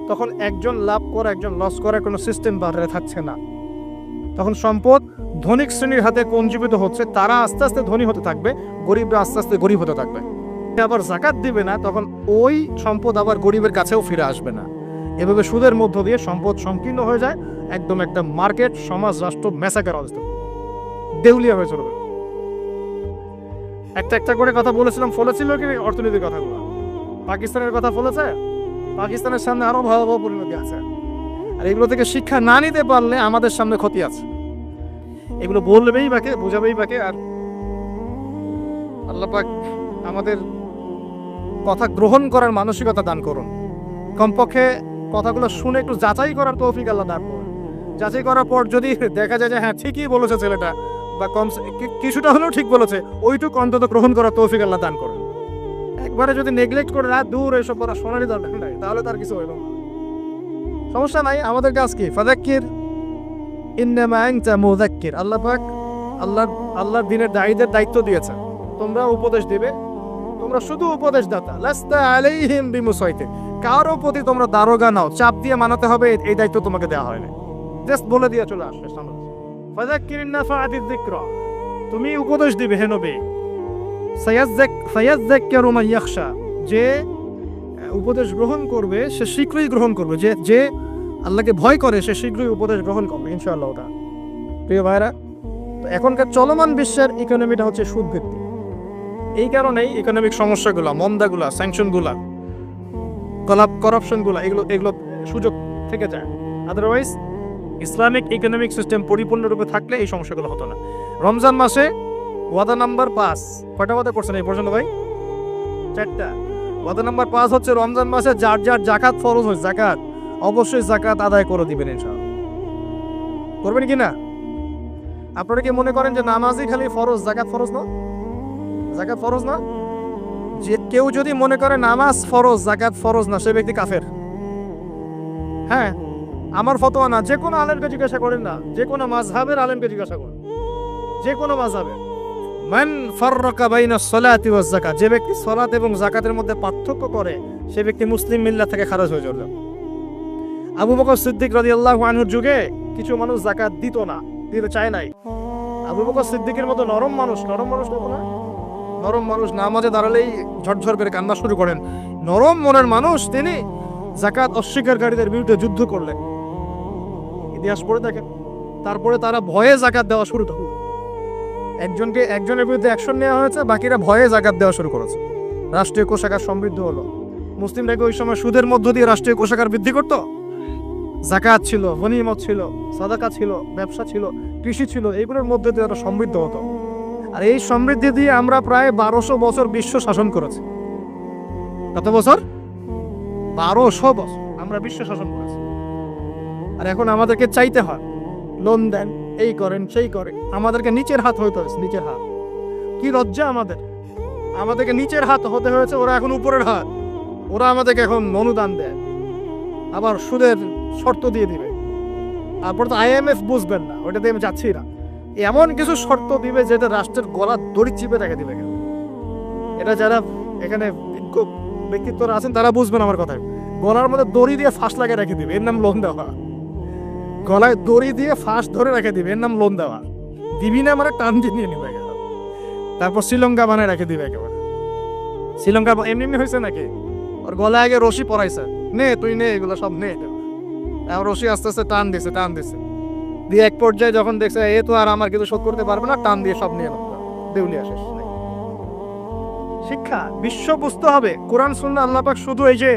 তখন একজন লাভ করে একজন লস করার কোনো সিস্টেম বাজারে থাকছে না। তখন সম্পদ ধনিক শ্রেণীর হাতে কঞ্জীবিত হচ্ছে, তারা আস্তে আস্তে ধনী হতে থাকবে, গরিবরা আস্তে আস্তে গরিব হতে থাকবে। আবার জাকাত দিবে না, তখন ওই সম্পদ আবার গরিবের কাছেও ফিরে আসবে না। এভাবে সুদের মধ্য দিয়ে সম্পদ সংকীর্ণ হয়ে যায়, একদম একটা মার্কেট, সমাজ, রাষ্ট্র ম্যাসাকার অবস্থা, দেউলিয়া হয়ে চলবে। একটা একটা করে কথা বলেছিলাম, ফলেছিল কি অর্থনীতির কথাগুলো? পাকিস্তানের কথা ফলেছে? পাকিস্তানের সামনে আরো ভয়াবহ পরিণতি আছে। আর এগুলো থেকে শিক্ষা না নিতে পারলে আমাদের সামনে ক্ষতি আছে। এগুলো বলবেই বাকে, বোঝাবেই বাকে। আর আল্লাহ পাক আমাদের কথা গ্রহণ করার মানসিকতা দান করুন। কমপক্ষে কথাগুলো শুনে একটু যাচাই করার তৌফিক আল্লাহ দান করুন। যাচাই করার পর যদি দেখা যায় যে হ্যাঁ ঠিকই বলেছে ছেলেটা, বা কম কিছুটা হলেও ঠিক বলেছে, ওইটুকু অন্তত গ্রহণ করার তৌফিক আল্লাহ দান করুন। একবারে যদি নেগলেক্ট করে রাত দূর এসব করা শোনারই দরকার নাই, তাহলে তার কিছু হইল না। সমস্যা নাই, আমাদের কাজ কি? ফাযাক্কির ইন্নামা আনতা মুযাক্কির। আল্লাহ পাক আল্লাহর দ্বীনের দায়ীদের দায়িত্ব দিয়েছে, তোমরা উপদেশ দিবে, তোমরা শুধু উপদেশ দাতা। লাস্তা আলাইহিম বিমুসাইতির। কারো প্রতি তোমরা দারোগা নাও, চাপ দিয়ে মানাতে হবে, এই দায়িত্ব তোমাকে দেওয়া হয়নি। জাস্ট বলে দিয়ে চলে আসবে সামনে। ফাযাক্কির ইন্নাফাআতিয যিকরা। তুমি উপদেশ দিবে হে নবী। সায়াযাক্কারু মান ইয়াখশা। যে উপদেশ গ্রহণ করবে সে শীঘ্রই গ্রহণ করবে, যে আল্লাহকে ভয় করে সে শীঘ্রই উপদেশ গ্রহণ করবে ইনশাআল্লাহ। ওটা প্রিয় ভাইরা, এখনকার চলমান বিশ্বের ইকোনমিটা হচ্ছে সুদ ভিত্তিক। এই কারণেই ইকোনমিক সমস্যাগুলো, মন্দাগুলা, স্যাংশনগুলা, করাপশনগুলা, এগুলো সুযোগ থেকে যায়। আদারওয়াইজ ইসলামিক ইকোনমিক সিস্টেম পরিপূর্ণরূপে থাকলে এই সমস্যাগুলো হতো না। রমজান মাসে ওয়াদা নাম্বার 5, কয়টা ওয়াদা করছেন এই পর্যন্ত ভাই? 4টা। ওয়াদা নাম্বার 5 হচ্ছে রমজান মাসে যার যার যাকাত ফরজ হয়, যাকাত অবশ্যই যাকাত আদায় করে দিবেন ইনশাআল্লাহ। করবেন কি না? আপনারা কি মনে করেন যে নামাজই খালি ফরজ, যাকাত ফরজ না? যাকাত ফরজ না? যে কেউ যদি মনে করে নামাজ ফরজ, যাকাত ফরজ না, সে ব্যক্তি কাফের। হ্যাঁ, আমার ফতোয়া না, যে কোনো আলেমকে জিজ্ঞাসা করেন না, যে কোনো মাযহাবের আলেমকে জিজ্ঞাসা করেন, যে কোনো মাযহাবের। মান ফাররাকা বাইনা সলাতি ওয়াজ যাকাত। যে ব্যক্তি সালাত এবং যাকাতের মধ্যে পার্থক্য করে, সে ব্যক্তি মুসলিম মিল্লাত থেকে খারিজ হয়ে যাবে। আবু বকর সিদ্দিক রাদিয়াল্লাহু আনহুর যুগে কিছু মানুষ যাকাত দিত না, দিতে চায় নাই। আবু বকর সিদ্দিকের মতো নরম মানুষ না, নরম মানুষ নামাজে দাঁড়ালেই ঝরঝর করে কান্না শুরু করেন, নরম মনের মানুষ তিনি যাকাত অস্বীকারীদের বিরুদ্ধে যুদ্ধ করলেন। ইতিহাস পড়ে দেখেন। তারপরে তারা ভয়ে যাকাত দেওয়া শুরু করল। একজনের বিরুদ্ধে অ্যাকশন নেওয়া হয়েছে, বাকিরা ভয়ে যাকাত দেওয়া শুরু করেছে। রাষ্ট্রীয় কোষাগার সমৃদ্ধ হলো। মুসলিমরা ওই সময় সুদের মধ্য দিয়ে রাষ্ট্রীয় কোষাগার বৃদ্ধি করত। যাকাত ছিল, গনিমত ছিল, সাদাকা ছিল, ব্যবসা ছিল, কৃষি ছিল, এইগুলোর মধ্যে দিয়ে তারা সমৃদ্ধ হতো। আর এই সমৃদ্ধি দিয়ে আমরা প্রায় 1200 বছর বিশ্ব শাসন করেছি। কত বছর? 1200 বছর আমরা বিশ্ব শাসন করেছি। আর এখন আমাদেরকে চাইতে হয়, লোন দেন, এই করেন, সেই করেন। আমাদেরকে নিচের হাত হইতে হয়েছে, নিচের হাত। কি লজ্জা আমাদেরকে নিচের হাত হতে হয়েছে, ওরা এখন উপরের হাত। ওরা আমাদেরকে এখন অনুদান দেয়, আবার সুদের শর্ত দিয়ে দিবে। তারপর তো IMF বুঝবেন না, ওইটাতে আমি যাচ্ছি না। এমন কিছু শর্ত দিবে যেটা রাষ্ট্রের গলা দড়ি চিপে রেখে দিবে। এটা যারা এখানে ব্যক্তিত্বরা আছেন তারা বুঝবেন আমার কথা। গলার মধ্যে দড়ি দিয়ে ফাঁস লাগিয়ে রেখে দিবে, এর নাম লোন দেওয়া। গলায় দড়ি দিয়ে ফাঁস ধরে রেখে দিবে, এর নাম লোন দেওয়া। দিবি না মানে টান দিয়ে নিয়ে নিবে। তারপর শ্রীলঙ্কা বানায় রেখে দিবে একেবারে। শ্রীলঙ্কা এমনি হয়েছে নাকি? ওর গলায় আগে রশি পরাইছে, নে তুই নে, এগুলো সব নে। এখন রশি আস্তে আস্তে টান দিছে দিয়ে এক পর্যায়ে যখন দেখছে এ তো আর আমার কিছু শোধ করতে পারবে না, টান দিয়ে সব নিয়ে দেউলিয়া শেষ। শিক্ষা বিশ্ব বুঝতে হবে। কোরআন সুন্নাহ আল্লাহ পাক শুধু এই যে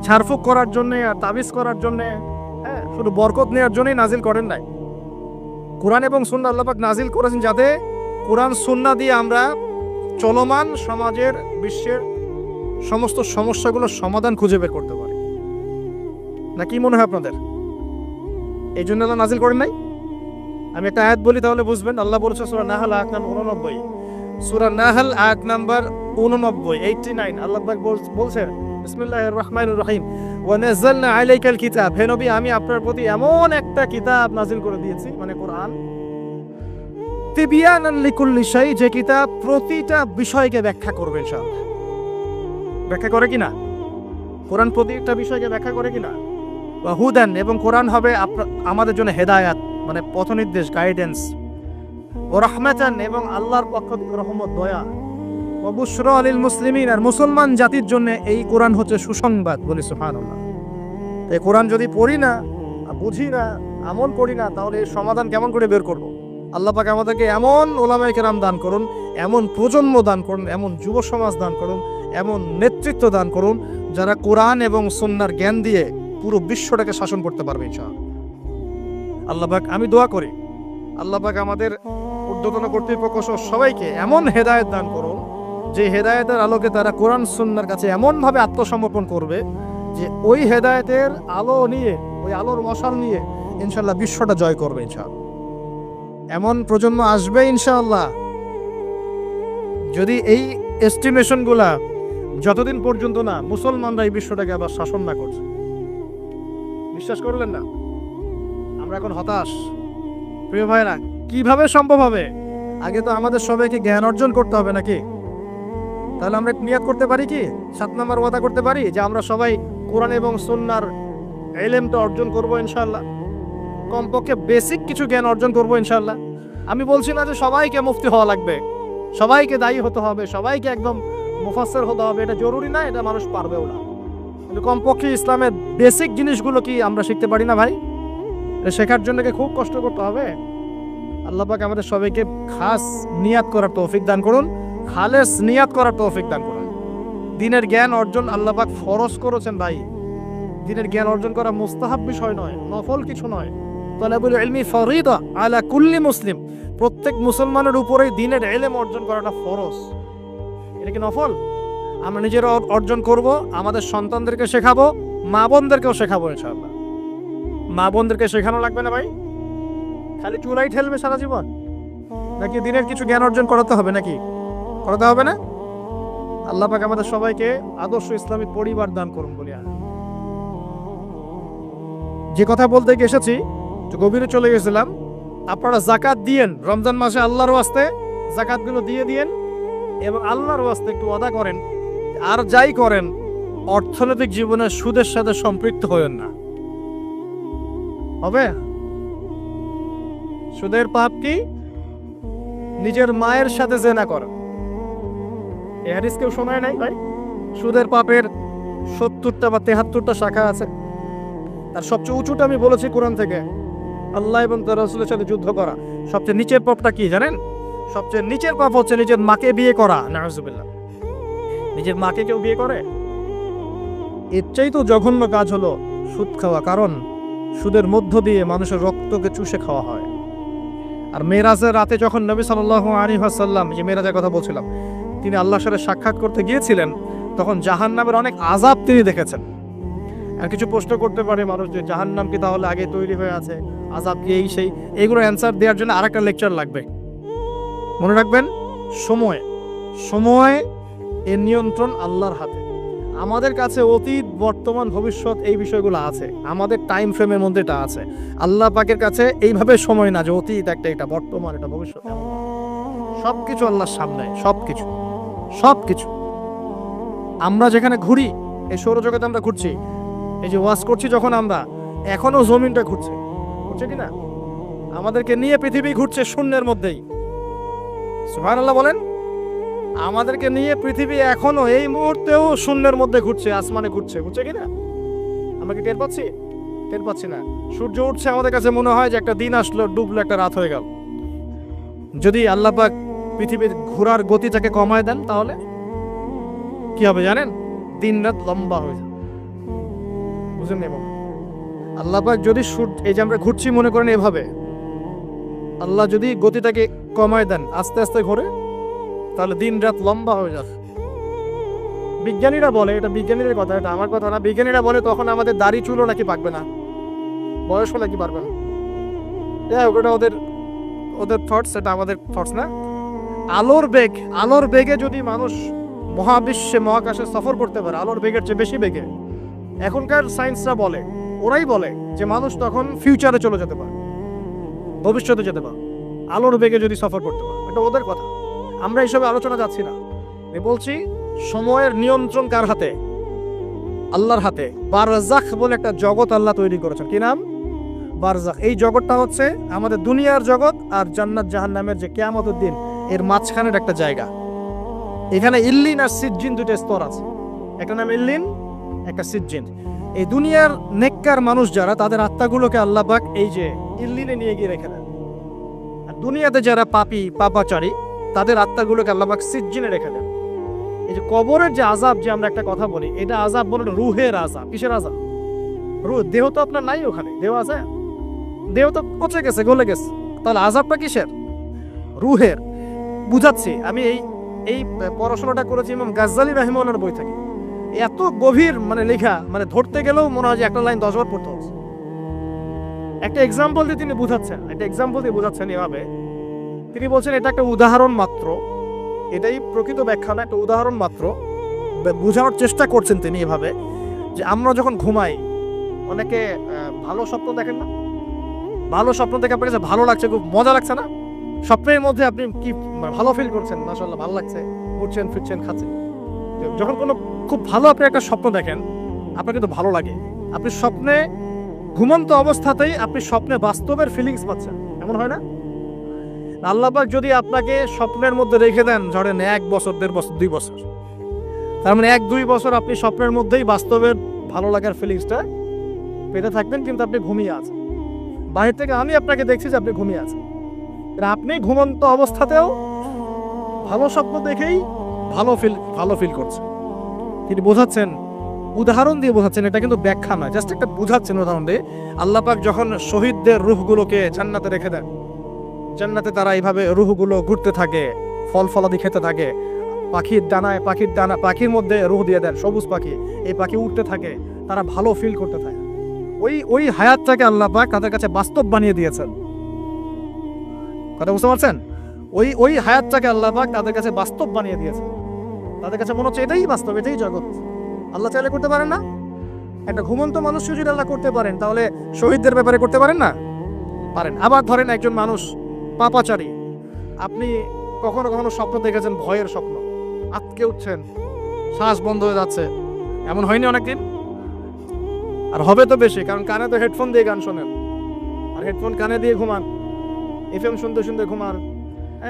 ঝাড়ফুঁক করার জন্য আর তাবিজ করার জন্য, হ্যাঁ, শুধু বরকত নেওয়ার জন্যই নাজিল করেন নাই। কোরআন এবং সুন্নাহ আল্লাহ পাক নাজিল করেছেন যাতে কোরআন সুন্নাহ দিয়ে আমরা চলমান সমাজের, বিশ্বের সমস্ত সমস্যাগুলোর সমাধান খুঁজে বের করতে পারি। না কি মনে হয় আপনাদের? এই জন্য আল্লাহ নাজিল করেন নাই? আমি একটা আয়াত বলি তাহলে বুঝবেন। আল্লাহ বলেছে সূরা নাহল আয়াত নাম্বার 89, সূরা নাহল আয়াত নাম্বার 89 আল্লাহ পাক বলছে বিসমিল্লাহির রহমানির রহিম, ওয়া নাযালনা আলাইকাল কিতাব। হে নবী, আমি আপনার প্রতি এমন একটা কিতাব নাজিল করে দিয়েছি, মানে কোরআন, তিবিয়ানান লিকুল্লি শাই, যে কিতাব প্রতিটা বিষয়কে ব্যাখ্যা করবে ইনশাআল্লাহ। ব্যাখ্যা করে কিনা? কোরআন প্রতিটা বিষয়কে ব্যাখ্যা করে কিনা? ওয়া হুদান, এবং কোরআন হবে আমাদের জন্য হেদায়াত, মানে পথ নির্দেশ, গাইডেন্স। ও রাহমাতান, এবং আল্লাহর পক্ষ থেকে রহমত, দয়া। ও বুশরা লিল মুসলিমিন, আর মুসলমান জাতির জন্য এই কোরআন হচ্ছে সুসংবাদ। বলি সুবহানাল্লাহ। এই কোরআন যদি পড়ি না, বুঝি না, আমল করি না, তাহলে এর সমাধান কেমন করে বের করব? আল্লাহ পাক আমাদেরকে এমন উলামায়ে কেরাম দান করুন, এমন প্রজন্ম দান করুন, এমন যুব সমাজ দান করুন, এমন নেতৃত্ব দান করুন যারা কোরআন এবং সুন্নাহর জ্ঞান দিয়ে পুরো বিশ্বটাকে শাসন করতে পারবে ইনশাআল্লাহ। আল্লাহ পাক, আমি দোয়া করি আল্লাহ পাক আমাদের ঊর্ধ্বতন কর্তৃপক্ষ সহ সবাইকে এমন হেদায়েত দান করুন যে হেদায়েতের আলোকে তারা কোরআন সুন্নাহর কাছে এমনভাবে আত্মসমর্পণ করবে যে ওই হেদায়েতের আলো নিয়ে, ওই আলোর মশাল নিয়ে ইনশাআল্লাহ বিশ্বটা জয় করবে ইনশাআল্লাহ। এমন প্রজন্ম আসবে ইনশাআল্লাহ। যদি এই এস্টিমেশনগুলা যতদিন পর্যন্ত না মুসলমানরা এই বিশ্বটাকে আবার শাসন না করছে, বিশ্বাস করলেন না, আমরা এখন হতাশ। প্রিয় ভাইরা, কিভাবে সম্ভব হবে? আগে তো আমাদের সবাইকে জ্ঞান অর্জন করতে হবে নাকি? তাহলে আমরা নিয়াত করতে পারি কি, 7 নম্বর ওয়াদা করতে পারি যে আমরা সবাই কোরআন এবং সুন্নাহর ইলমটা অর্জন করব ইনশাআল্লাহ। কমপক্ষে বেসিক কিছু জ্ঞান অর্জন করব ইনশাআল্লাহ। আমি বলছি না যে সবাইকে মুফতি হওয়া লাগবে, সবাইকে দায়ী হতে হবে, সবাইকে একদম মুফাসসির হতে হবে, এটা জরুরি না, এটা মানুষ পারবেও না। কিন্তু কমপক্ষে ইসলামের বেসিক জিনিসগুলো কি আমরা শিখতে পারি না ভাই? শেখার জন্য কি খুব কষ্ট করতে হবে? আল্লাহ পাক আমাদের সবাইকে খাস নিয়াত করার তৌফিক দান করুন, খালেস নিয়াত করার তৌফিক দান করুন। দ্বীনের জ্ঞান অর্জন আল্লাহ পাক ফরজ করেছেন ভাই। দ্বীনের জ্ঞান অর্জন করা মুস্তাহাব বিষয় নয়, নফল কিছু নয়। তালাবুল ইলমি ফরিদা আলা কুল্লি মুসলিম, প্রত্যেক মুসলমানের উপরেই দ্বীনের ইলম অর্জন করাটা ফরজ। এটা কি নফল? আমরা নিজেরা অর্জন করব, আমাদের সন্তানদেরকে শেখাবো, মা বোনদেরকেও শেখাবো ইনশাআল্লাহ। মা বোনদেরকে শেখানো লাগবে না ভাই? খালি চুলাই ঠেলবে সারা জীবন? নাকি দিনের কিছু জ্ঞান অর্জন করাতে হবে? নাকি করাতে হবে না? আল্লাহ পাক আমাদের সবাইকে আদর্শ ইসলামিক পরিবার দান করুন বলি। যে কথা বলতে গিয়ে এসেছি, গভীরে চলে গেছিলাম। আপনারা যাকাত দিয়েন, রমজান মাসে আল্লাহর ওয়াস্তে যাকাতগুলো দিয়ে দিয়েন এবং আল্লাহর ওয়াস্তে একটু ওয়াদা করেন, আর যাই করেন অর্থনৈতিক জীবনে সুদের সাথে সম্পৃক্ত হয়েন না। হবে? সুদের পাপ কি? নিজের মায়ের সাথে জেনা করা। এই হাদিস কেউ শোনায় নাই ভাই? সুদের পাপের 70টা বা 73টা শাখা আছে। তার সবচেয়ে উঁচুটা আমি বলেছি কোরআন থেকে, আল্লাহ এবং তার রাসূলের সাথে যুদ্ধ করা। সবচেয়ে নিচের পাপটা কি জানেন? সবচেয়ে নিচের পাপ হচ্ছে নিজের মাকে বিয়ে করা। নাউজুবিল্লাহ। নিজের মাকে কেউ বিয়ে করে? এর চাইতে জঘন্য কাজ হলো সুদ খাওয়া, কারণ সুদের মধ্য দিয়ে মানুষের রক্তকে চুষে খাওয়া হয়। আর মেরাজের রাতে যখন নবী সাল্লাল্লাহু আলাইহি ওয়াসাল্লাম, যে মেরাজের কথা বলছিলাম, তিনি আল্লাহর সাথে সাক্ষাৎ করতে গিয়েছিলেন, তখন জাহান্নামের অনেক আযাব তিনি দেখেছেন। আর কিছু প্রশ্ন করতে পারে মানুষ যে জাহান্নাম কি তাহলে আগে তৈরি হয়ে আছে, আযাব কি এই সেই, এগুলো অ্যান্সার দেওয়ার জন্য আরেকটা লেকচার লাগবে। মনে রাখবেন, সময় এর নিয়ন্ত্রণ আল্লাহর হাতে। আমাদের কাছে অতীত, বর্তমান, ভবিষ্যৎ এই বিষয়গুলো আছে, আমাদের টাইম ফ্রেমের মধ্যে এটা আছে। আল্লাহ পাকের কাছে এইভাবে সময় না যে অতীত একটা, এটা বর্তমান, এটা ভবিষ্যৎ। সবকিছু আল্লাহর সামনে, সবকিছু। আমরা যেখানে ঘুরি, এই সৌরজগতে আমরা ঘুরছি, এই যে ওয়াজ করছি যখন আমরা, এখনো জমিনটা ঘুরছে কিনা? আমাদেরকে নিয়ে পৃথিবী ঘুরছে শূন্যের মধ্যেই। সুবহানাল্লাহ বলেন। আমাদেরকে নিয়ে পৃথিবী এখনো এই মুহূর্তেও শূন্যের মধ্যে ঘুরছে, আসমানে ঘুরছে কিনা? আমরা কি টের পাচ্ছি? টের পাচ্ছি না। সূর্য উঠছে, আমাদের কাছে মনে হয় যে একটা দিন আসলো, ডুবলো, একটা রাত হয়ে গেল। যদি আল্লাহ পাক পৃথিবীর ঘোরার গতিটাকে কমায় দেন, তাহলে কি হবে জানেন? দিন রাত লম্বা হয়ে যাবে। বুঝলেন? এবং আল্লাহ পাক যদি এই যে আমরা ঘুরছি মনে করেন এভাবে, আল্লাহ যদি গতিটাকে কমায় দেন, আস্তে আস্তে ঘোরে, তাহলে দিন রাত লম্বা হয়ে যাবে। বিজ্ঞানীরা বলে, এটা বিজ্ঞানীদের কথা, এটা আমার কথা না, বিজ্ঞানীরা বলে তখন আমাদের দাড়ি চুলও নাকি পাকবে না, বয়স হলে কি পারবে না। ওটা ওদের থটস, এটা আমাদের থটস না। আলোর বেগে যদি মানুষ মহাবিশ্বে, মহাকাশে সফর করতে পারে, আলোর বেগের চেয়ে বেশি বেগে, এখনকার সায়েন্সরা বলে, ওরাই বলে যে মানুষ তখন ফিউচারে চলে যেতে পারে, ভবিষ্যতে যেতে পারে, আলোর বেগে যদি সফর করতে পারে। এটা ওদের কথা, আমরা এইসবে আলোচনা যাচ্ছি না। আমি বলছি সময়ের নিয়ন্ত্রণ কার হাতে? আল্লাহর হাতে। বারজাখ বলে একটা জগৎ আল্লাহ তৈরি করেছেন। কি নাম? বারজাখ। এই জগৎটা হচ্ছে আমাদের দুনিয়ার জগৎ আর জান্নাত জাহান্নামের যে কিয়ামতের দিন, এর মাঝখানের একটা জায়গা। এখানে ইল্লিন আর সিজ্জিন দুটো স্তর আছে, একটা নাম ইল্লিন, একটা সিজ্জিন। এই দুনিয়ার নেককার মানুষ যারা, তাদের আত্মাগুলোকে আল্লাহ পাক এই যে ইল্লিনে নিয়ে গিয়ে রেখে দেন। আর দুনিয়াতে যারা পাপী, পাপাচারী, তাদের আত্মাগুলোকে আল্লাহ পাক সিজ্জিনে রেখে দেন। এই যে কবরের যে আযাব, যে আমরা একটা কথা বলি, এটা আযাব বলে রুহের আযাব। কিসের আযাব? রুহ। দেহ তো আপনার নাই ওখানে, দেহ আছে? দেহ তো পচে গেছে, গলে গেছে, তাহলে আযাবটা কিসের? রুহের। বুঝাচ্ছি, আমি এই পড়াশোনাটা করেছি ইমাম গাজ্জালি রাহিমাহুল্লাহর বই থেকে। এত গভীর মানে লেখা, মানে ধরতে গেলেও মনে হয় যে একটা লাইন 10 বার পড়তে হচ্ছে। একটা এক্সাম্পল দিয়ে তিনি বুঝাচ্ছেন, এভাবে তিনি বলছেন এটা একটা উদাহরণ মাত্র, এটাই প্রকৃত ব্যাখ্যা না, একটা উদাহরণ মাত্র। বোঝানোর চেষ্টা করছেন তিনি এভাবে যে আমরা যখন ঘুমাই, অনেকে ভালো স্বপ্ন দেখেন না? ভালো স্বপ্ন দেখে আপনার কাছে ভালো লাগছে, খুব মজা লাগছে না? স্বপ্নের মধ্যে আপনি কি ভালো ফিল করছেন, মাশাআল্লাহ ভালো লাগছে, উঠছেন ফিরছেন খাচ্ছেন। যখন কোনো খুব ভালো আপনি একটা স্বপ্ন দেখেন, আপনার কিন্তু ভালো লাগে। আপনি স্বপ্নে ঘুমন্ত অবস্থাতেই আপনি স্বপ্নে বাস্তবের ফিলিংস পাচ্ছেন, এমন হয় না? আল্লাহ পাক যদি আপনাকে স্বপ্নের মধ্যে রেখে দেন ধরেন 1 বছর, 1.5 বছর, 2 বছর, তার মানে 1-2 বছর আপনি স্বপ্নের মধ্যেই বাস্তবের ভালো লাগার ফিলিংসটা পেতে থাকবেন, কিন্তু আপনি ঘুমিয়ে আছেন। বাহির থেকে আমি আপনাকে দেখছি যে আপনি ঘুমিয়ে আছেন, আপনি ঘুমন্ত অবস্থাতেও ভালো স্বপ্ন দেখেই ভালো ফিল করছেন। তিনি বোঝাচ্ছেন, উদাহরণ দিয়ে বোঝাচ্ছেন, এটা কিন্তু ব্যাখ্যা নয়, জাস্ট একটা বোঝাচ্ছেন উদাহরণ দিয়ে। আল্লাহ পাক যখন শহীদদের রূহগুলোকে জান্নাতে রেখে দেন, জান্নাতে তারা এইভাবে রূহগুলো ঘুরতে থাকে, ফল ফলাদি খেতে থাকে, পাখির মধ্যে রূহ দিয়ে দেন, সবুজ পাখি, এই পাখি উঠতে থাকে, তারা ভালো ফিল করতে থাকে। ওই হায়াতটাকে আল্লাহ পাক তাদের কাছে বাস্তব বানিয়ে দিয়েছেন। কথা বুঝতে পারছেন? ওই হায়াতটাকে আল্লাহ পাক তাদের কাছে বাস্তব বানিয়ে দিয়েছেন। তাদের কাছে মনে হচ্ছে এটাই বাস্তব, এটাই জগৎ। আল্লাহ চাইলে করতে পারেন না? একটা ঘুমন্ত মানুষ যদি আল্লাহ করতে পারেন, তাহলে শহীদদের ব্যাপারে করতে পারেন না? পারেন। আবার ধরেন একজন মানুষ পাপাচারী, আপনি কখনো কখনো স্বপ্ন দেখেছেন, ভয়ের স্বপ্ন, আটকে উঠছেন, শ্বাস বন্ধ হয়ে যাচ্ছে, এমন হয়নি অনেকদিন? আর হবে তো বেশি, কারণ কানে তো হেডফোন দিয়ে গান শোনেন, আর হেডফোন কানে দিয়ে ঘুমান, এফএম শুনতে শুনতে ঘুমান,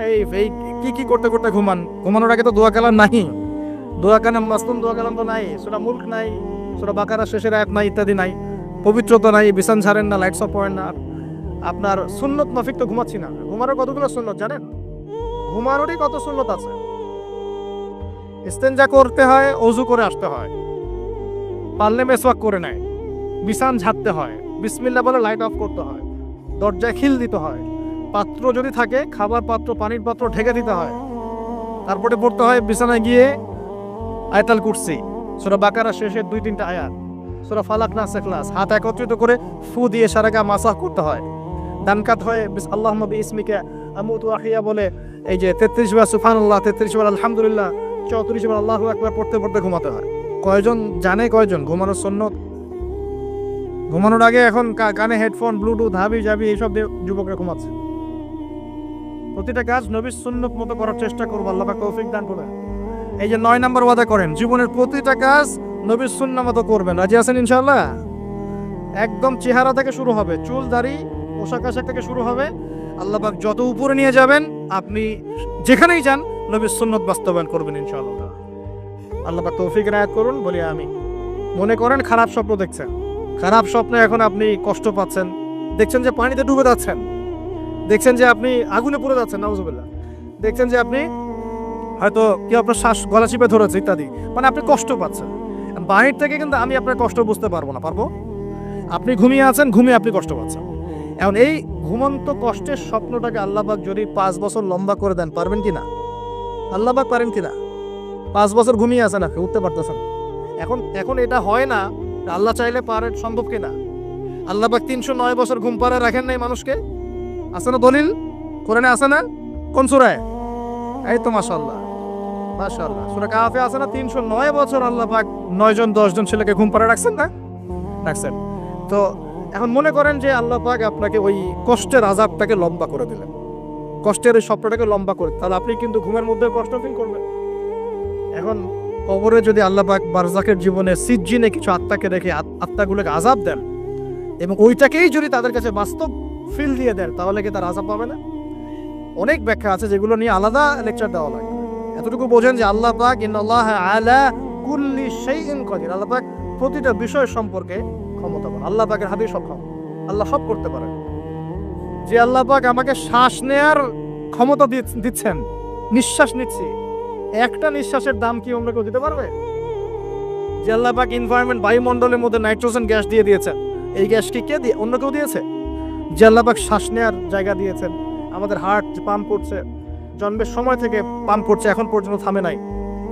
এই কি করতে করতে ঘুমান। ঘুমানোর আগে তো দোয়া কালাম নাই, দোয়া কালাম মাসনুন দোয়া কালাম তো নাই, সূরা মুলক নাই, সূরা বাকারা শেষের আয়াত নাই, ইত্যাদি নাই, পবিত্রতা নাই, বিছান ছাড়েন না, লাইটস অফ করেন না। আপনার সুন্নত মাফিক তো ঘুমাচ্ছি না। ঘুমানোর কতগুলো সুন্নত জানেন? ঘুমানোরই কত সুন্নত আছে। ইস্তেঞ্জা করতে হয়, ওযু করে আসতে হয়, পারলে মেসওয়াক করে নেয়, বিছান ঝাড়তে হয়, বিসমিল্লাহ বলে লাইট অফ করতে হয়, দরজায় খিল দিতে হয়, পাত্র যদি থাকে খাবার পাত্র, পানির পাত্র ঢেকে দিতে হয়, তারপরে পড়তে হয় বিছানায় গিয়ে আয়াতুল কুরসি, সূরা বাকারা শেষের 2-3টা আয়াত, সূরা ফালাক নাস ইখলাস, হাত একত্রিত করে ফু দিয়ে সারা গা মাসাহ করতে হয়। ডান কাত হয়ে আল্লাহুম্মা বিইসমিকা আমুতু ওয়া আহইয়া বলে এই যে 33 বার সুবহানাল্লাহ, 33 বার আলহামদুলিল্লাহ, 34 বার আল্লাহু আকবার পড়তে পড়তে ঘুমাতে হয়। কয়জন জানে ঘুমানোর সুন্নত? ঘুমানোর আগে এখন কানে হেডফোন, ব্লুটুথ, হাবি জাবি এইসব দিয়ে যুবকরা ঘুমাচ্ছে। প্রতিটা কাজ নবীর সুন্নত মতো করার চেষ্টা করবো, আল্লাহ পাক তৌফিক দান করবেন। এই যে 9 নম্বর ওয়াদা করেন, জীবনের প্রতিটা কাজ নবীর সুন্নাহ মতো করবেন। রাজি আছেন ইনশাআল্লাহ? একদম চেহারা থেকে শুরু হবে, চুল দাড়ি পোশাক আশাক থেকে শুরু হবে। আল্লাহ পাক যত উপরে নিয়ে যাবেন, আপনি যেখানেই যান নবীর সুন্নত বাস্তবায়ন করবেন ইনশাআল্লাহ। আল্লাহ পাক তৌফিক এনায়েত করুন, বলি আমি। মনে করেন খারাপ স্বপ্ন দেখছেন, খারাপ স্বপ্নে এখন আপনি কষ্ট পাচ্ছেন, দেখছেন যে পানিতে ডুবে যাচ্ছেন, দেখছেন যে আপনি আগুনে পুড়ে যাচ্ছেন, নাউজুবিল্লাহ, দেখছেন যে আপনি হয়তো কেউ আপনার শ্বাস গলা চিপে ধরেছে ইত্যাদি, মানে আপনি কষ্ট পাচ্ছেন। বাহির থেকে কিন্তু আমি আপনার কষ্ট বুঝতে পারবো না, পারবো? আপনি ঘুমিয়ে আছেন, ঘুমিয়ে আপনি কষ্ট পাচ্ছেন। এখন এই ঘুমন্ত কষ্টের স্বপ্নটাকে আল্লাহ পাক যদি 5 বছর লম্বা করে দেন, পারবেন কি না? আল্লাহ পাক পারেন কি না? 5 বছর ঘুমিয়ে আছেন, আপনি উঠতে পারতেছেন। এখন এটা হয় না, আল্লাহ চাইলে পারে, সম্ভব কিনা? আল্লাহ পাক 309 বছর ঘুম পাড়ায় রাখেন নাই মানুষকে, আছে না দলিল? কোরআনে আছে না? কোন সূরায়? এই তো মাশাআল্লাহ, মাশাআল্লাহ, সূরা কাহফে আছে না? 309 বছর আল্লাহ পাক 9 জন 10 জন ছেলেকে ঘুম পাড়ায় রাখছেন না? রাখছেন। তো এখন মনে করেন যে আল্লাহ পাক আপনাকে ওই কষ্টের আযাবটাকে লম্বা করে দিলেন, কষ্টের ওই স্বপ্নটাকে লম্বা করে, তাহলে আপনি কিন্তু ঘুমের মধ্যে কষ্ট ফিল করবেন। এখন কবরে যদি আল্লাহ পাক বারজাকের জীবনে সিজ্জিনে কিছু আত্মাকে রেখে আত্মাগুলোকে আযাব দেন, এবং ওইটাকেই যদি তাদের কাছে বাস্তব ফিল দিয়ে দেন, তাহলে কি তার আযাব পাবে না? অনেক ব্যাখ্যা আছে, যেগুলো নিয়ে আলাদা লেকচার দেওয়া লাগে। এতটুকু বোঝেন যে আল্লাহ পাক ইন্নাল্লাহা আলা কুল্লি শাইইন কাদির, আল্লাহ পাক প্রতিটা বিষয় সম্পর্কে ক্ষমতাবান। আল্লাহ পাকের হাতেই সব ক্ষমতা, আল্লাহ সব করতে পারেন। যে আল্লাহ পাক আমাকে শ্বাস নেয়ার ক্ষমতা দিচ্ছেন, নিঃশ্বাস নিচ্ছি, একটা নিঃশ্বাসের দাম কি অন্য কেউ দিতে পারবে? যে আল্লাহ পাক এনভায়রনমেন্ট বায়ুমণ্ডলের মধ্যে নাইট্রোজেন গ্যাস দিয়ে দিয়েছেন, এই গ্যাস কি কে দিয়ে, অন্য কেউ দিয়েছে? যে আল্লাহ পাক শ্বাস নেওয়ার জায়গা দিয়েছেন, আমাদের হার্ট পাম্প করছে, জন্মের সময় থেকে পাম্প করছে, এখন পর্যন্ত থামে নাই,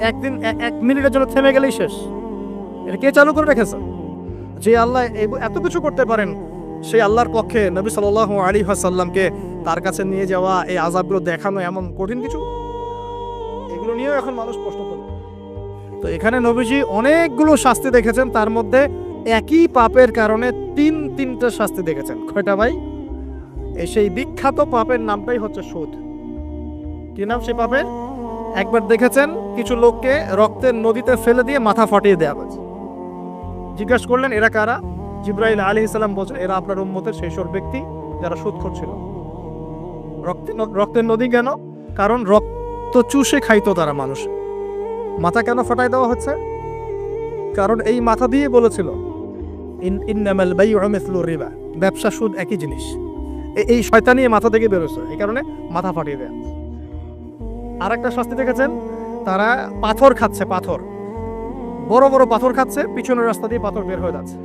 একদিন এক মিনিটের জন্য থেমে গেলেই শেষ। এটা কে চালু করে রেখেছে? যে আল্লাহ এত কিছু করতে পারেন, সেই আল্লাহর পক্ষে নবী সাল্লাল্লাহু আলাইহি ওয়াসাল্লামকে তার কাছে নিয়ে যাওয়া, এই আযাবগুলো দেখানো এমন কঠিন কিছু? এগুলো নিয়েও এখন মানুষ প্রশ্ন তোলে। তো এখানে নবীজি অনেকগুলো শাস্তি দেখেছেন, তার মধ্যে একই পাপের কারণে তিনটা শাস্তি দেখেছেন। কয়টা ভাই? এই সেই বিখ্যাত পাপের নামটাই হচ্ছে সুদ। কি নাম সেই পাপের? একবার দেখেছেন কিছু লোককে রক্তের নদীতে ফেলে দিয়ে মাথা ফাটিয়ে দেওয়া হয়েছে। জিজ্ঞাসা করলেন এরা কারা? জিবরাইল আলাইহিস সালাম বলছেন এরা আপনার উম্মতের সেই সব ব্যক্তি যারা সুদখোর ছিল। রক্তের নদী কেন? কারণ রক্ত চুষে খাইতো তারা মানুষ। মাথা কেন ফাটাই দেওয়া হচ্ছে? কারণ এই মাথা দিয়ে বলেছিল ইন্নামাল বাইউ মিসলু রিবা, ব্যবসা সুদ একই জিনিস। এই শয়তানি মাথা থেকে বেরোছে, এই কারণে মাথা ফাটিয়ে দেয়। আর একটা শাস্তি দেখেছেন, তারা পাথর খাচ্ছে, পাথর, বড় বড় পাথর খাচ্ছে, পিছনের রাস্তা দিয়ে পাথর বের হয়ে যাচ্ছে।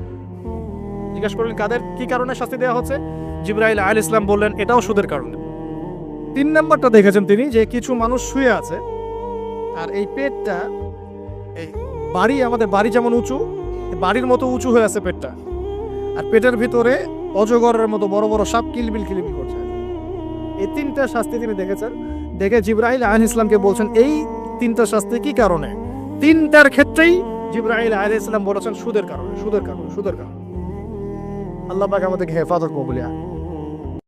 জিজ্ঞাসা করলেন কাদের কি কারণে শাস্তি দেওয়া হচ্ছে? জিবরাইল আলাইহিস সালাম বললেন এটাও সুদের কারণে। 3 নম্বরটা দেখেছেন তিনি, যে কিছু মানুষ শুয়ে আছে আর এই পেটটা, এই বাড়ি, আমাদের বাড়ি যেমন উঁচু, বাড়ির মতো উঁচু হয়ে আছে পেটটা, আর পেটের ভিতরে অজগরের মতো বড় বড় সাপ কিলবিল কিলবিল করছে। এই 3টা শাস্তি তিনি দেখেছেন। দেখে জিবরাইল আলাইহিস সালামকে বলছেন এই 3টা শাস্তি কি কারণে? 3টার ক্ষেত্রেই জিবরাইল আলাইহিস সালাম বলেছেন সুদের কারণে, সুদের কারণে, সুদের কারণে। আল্লাহ পাক আমাদেরকে হেফাজত করুন।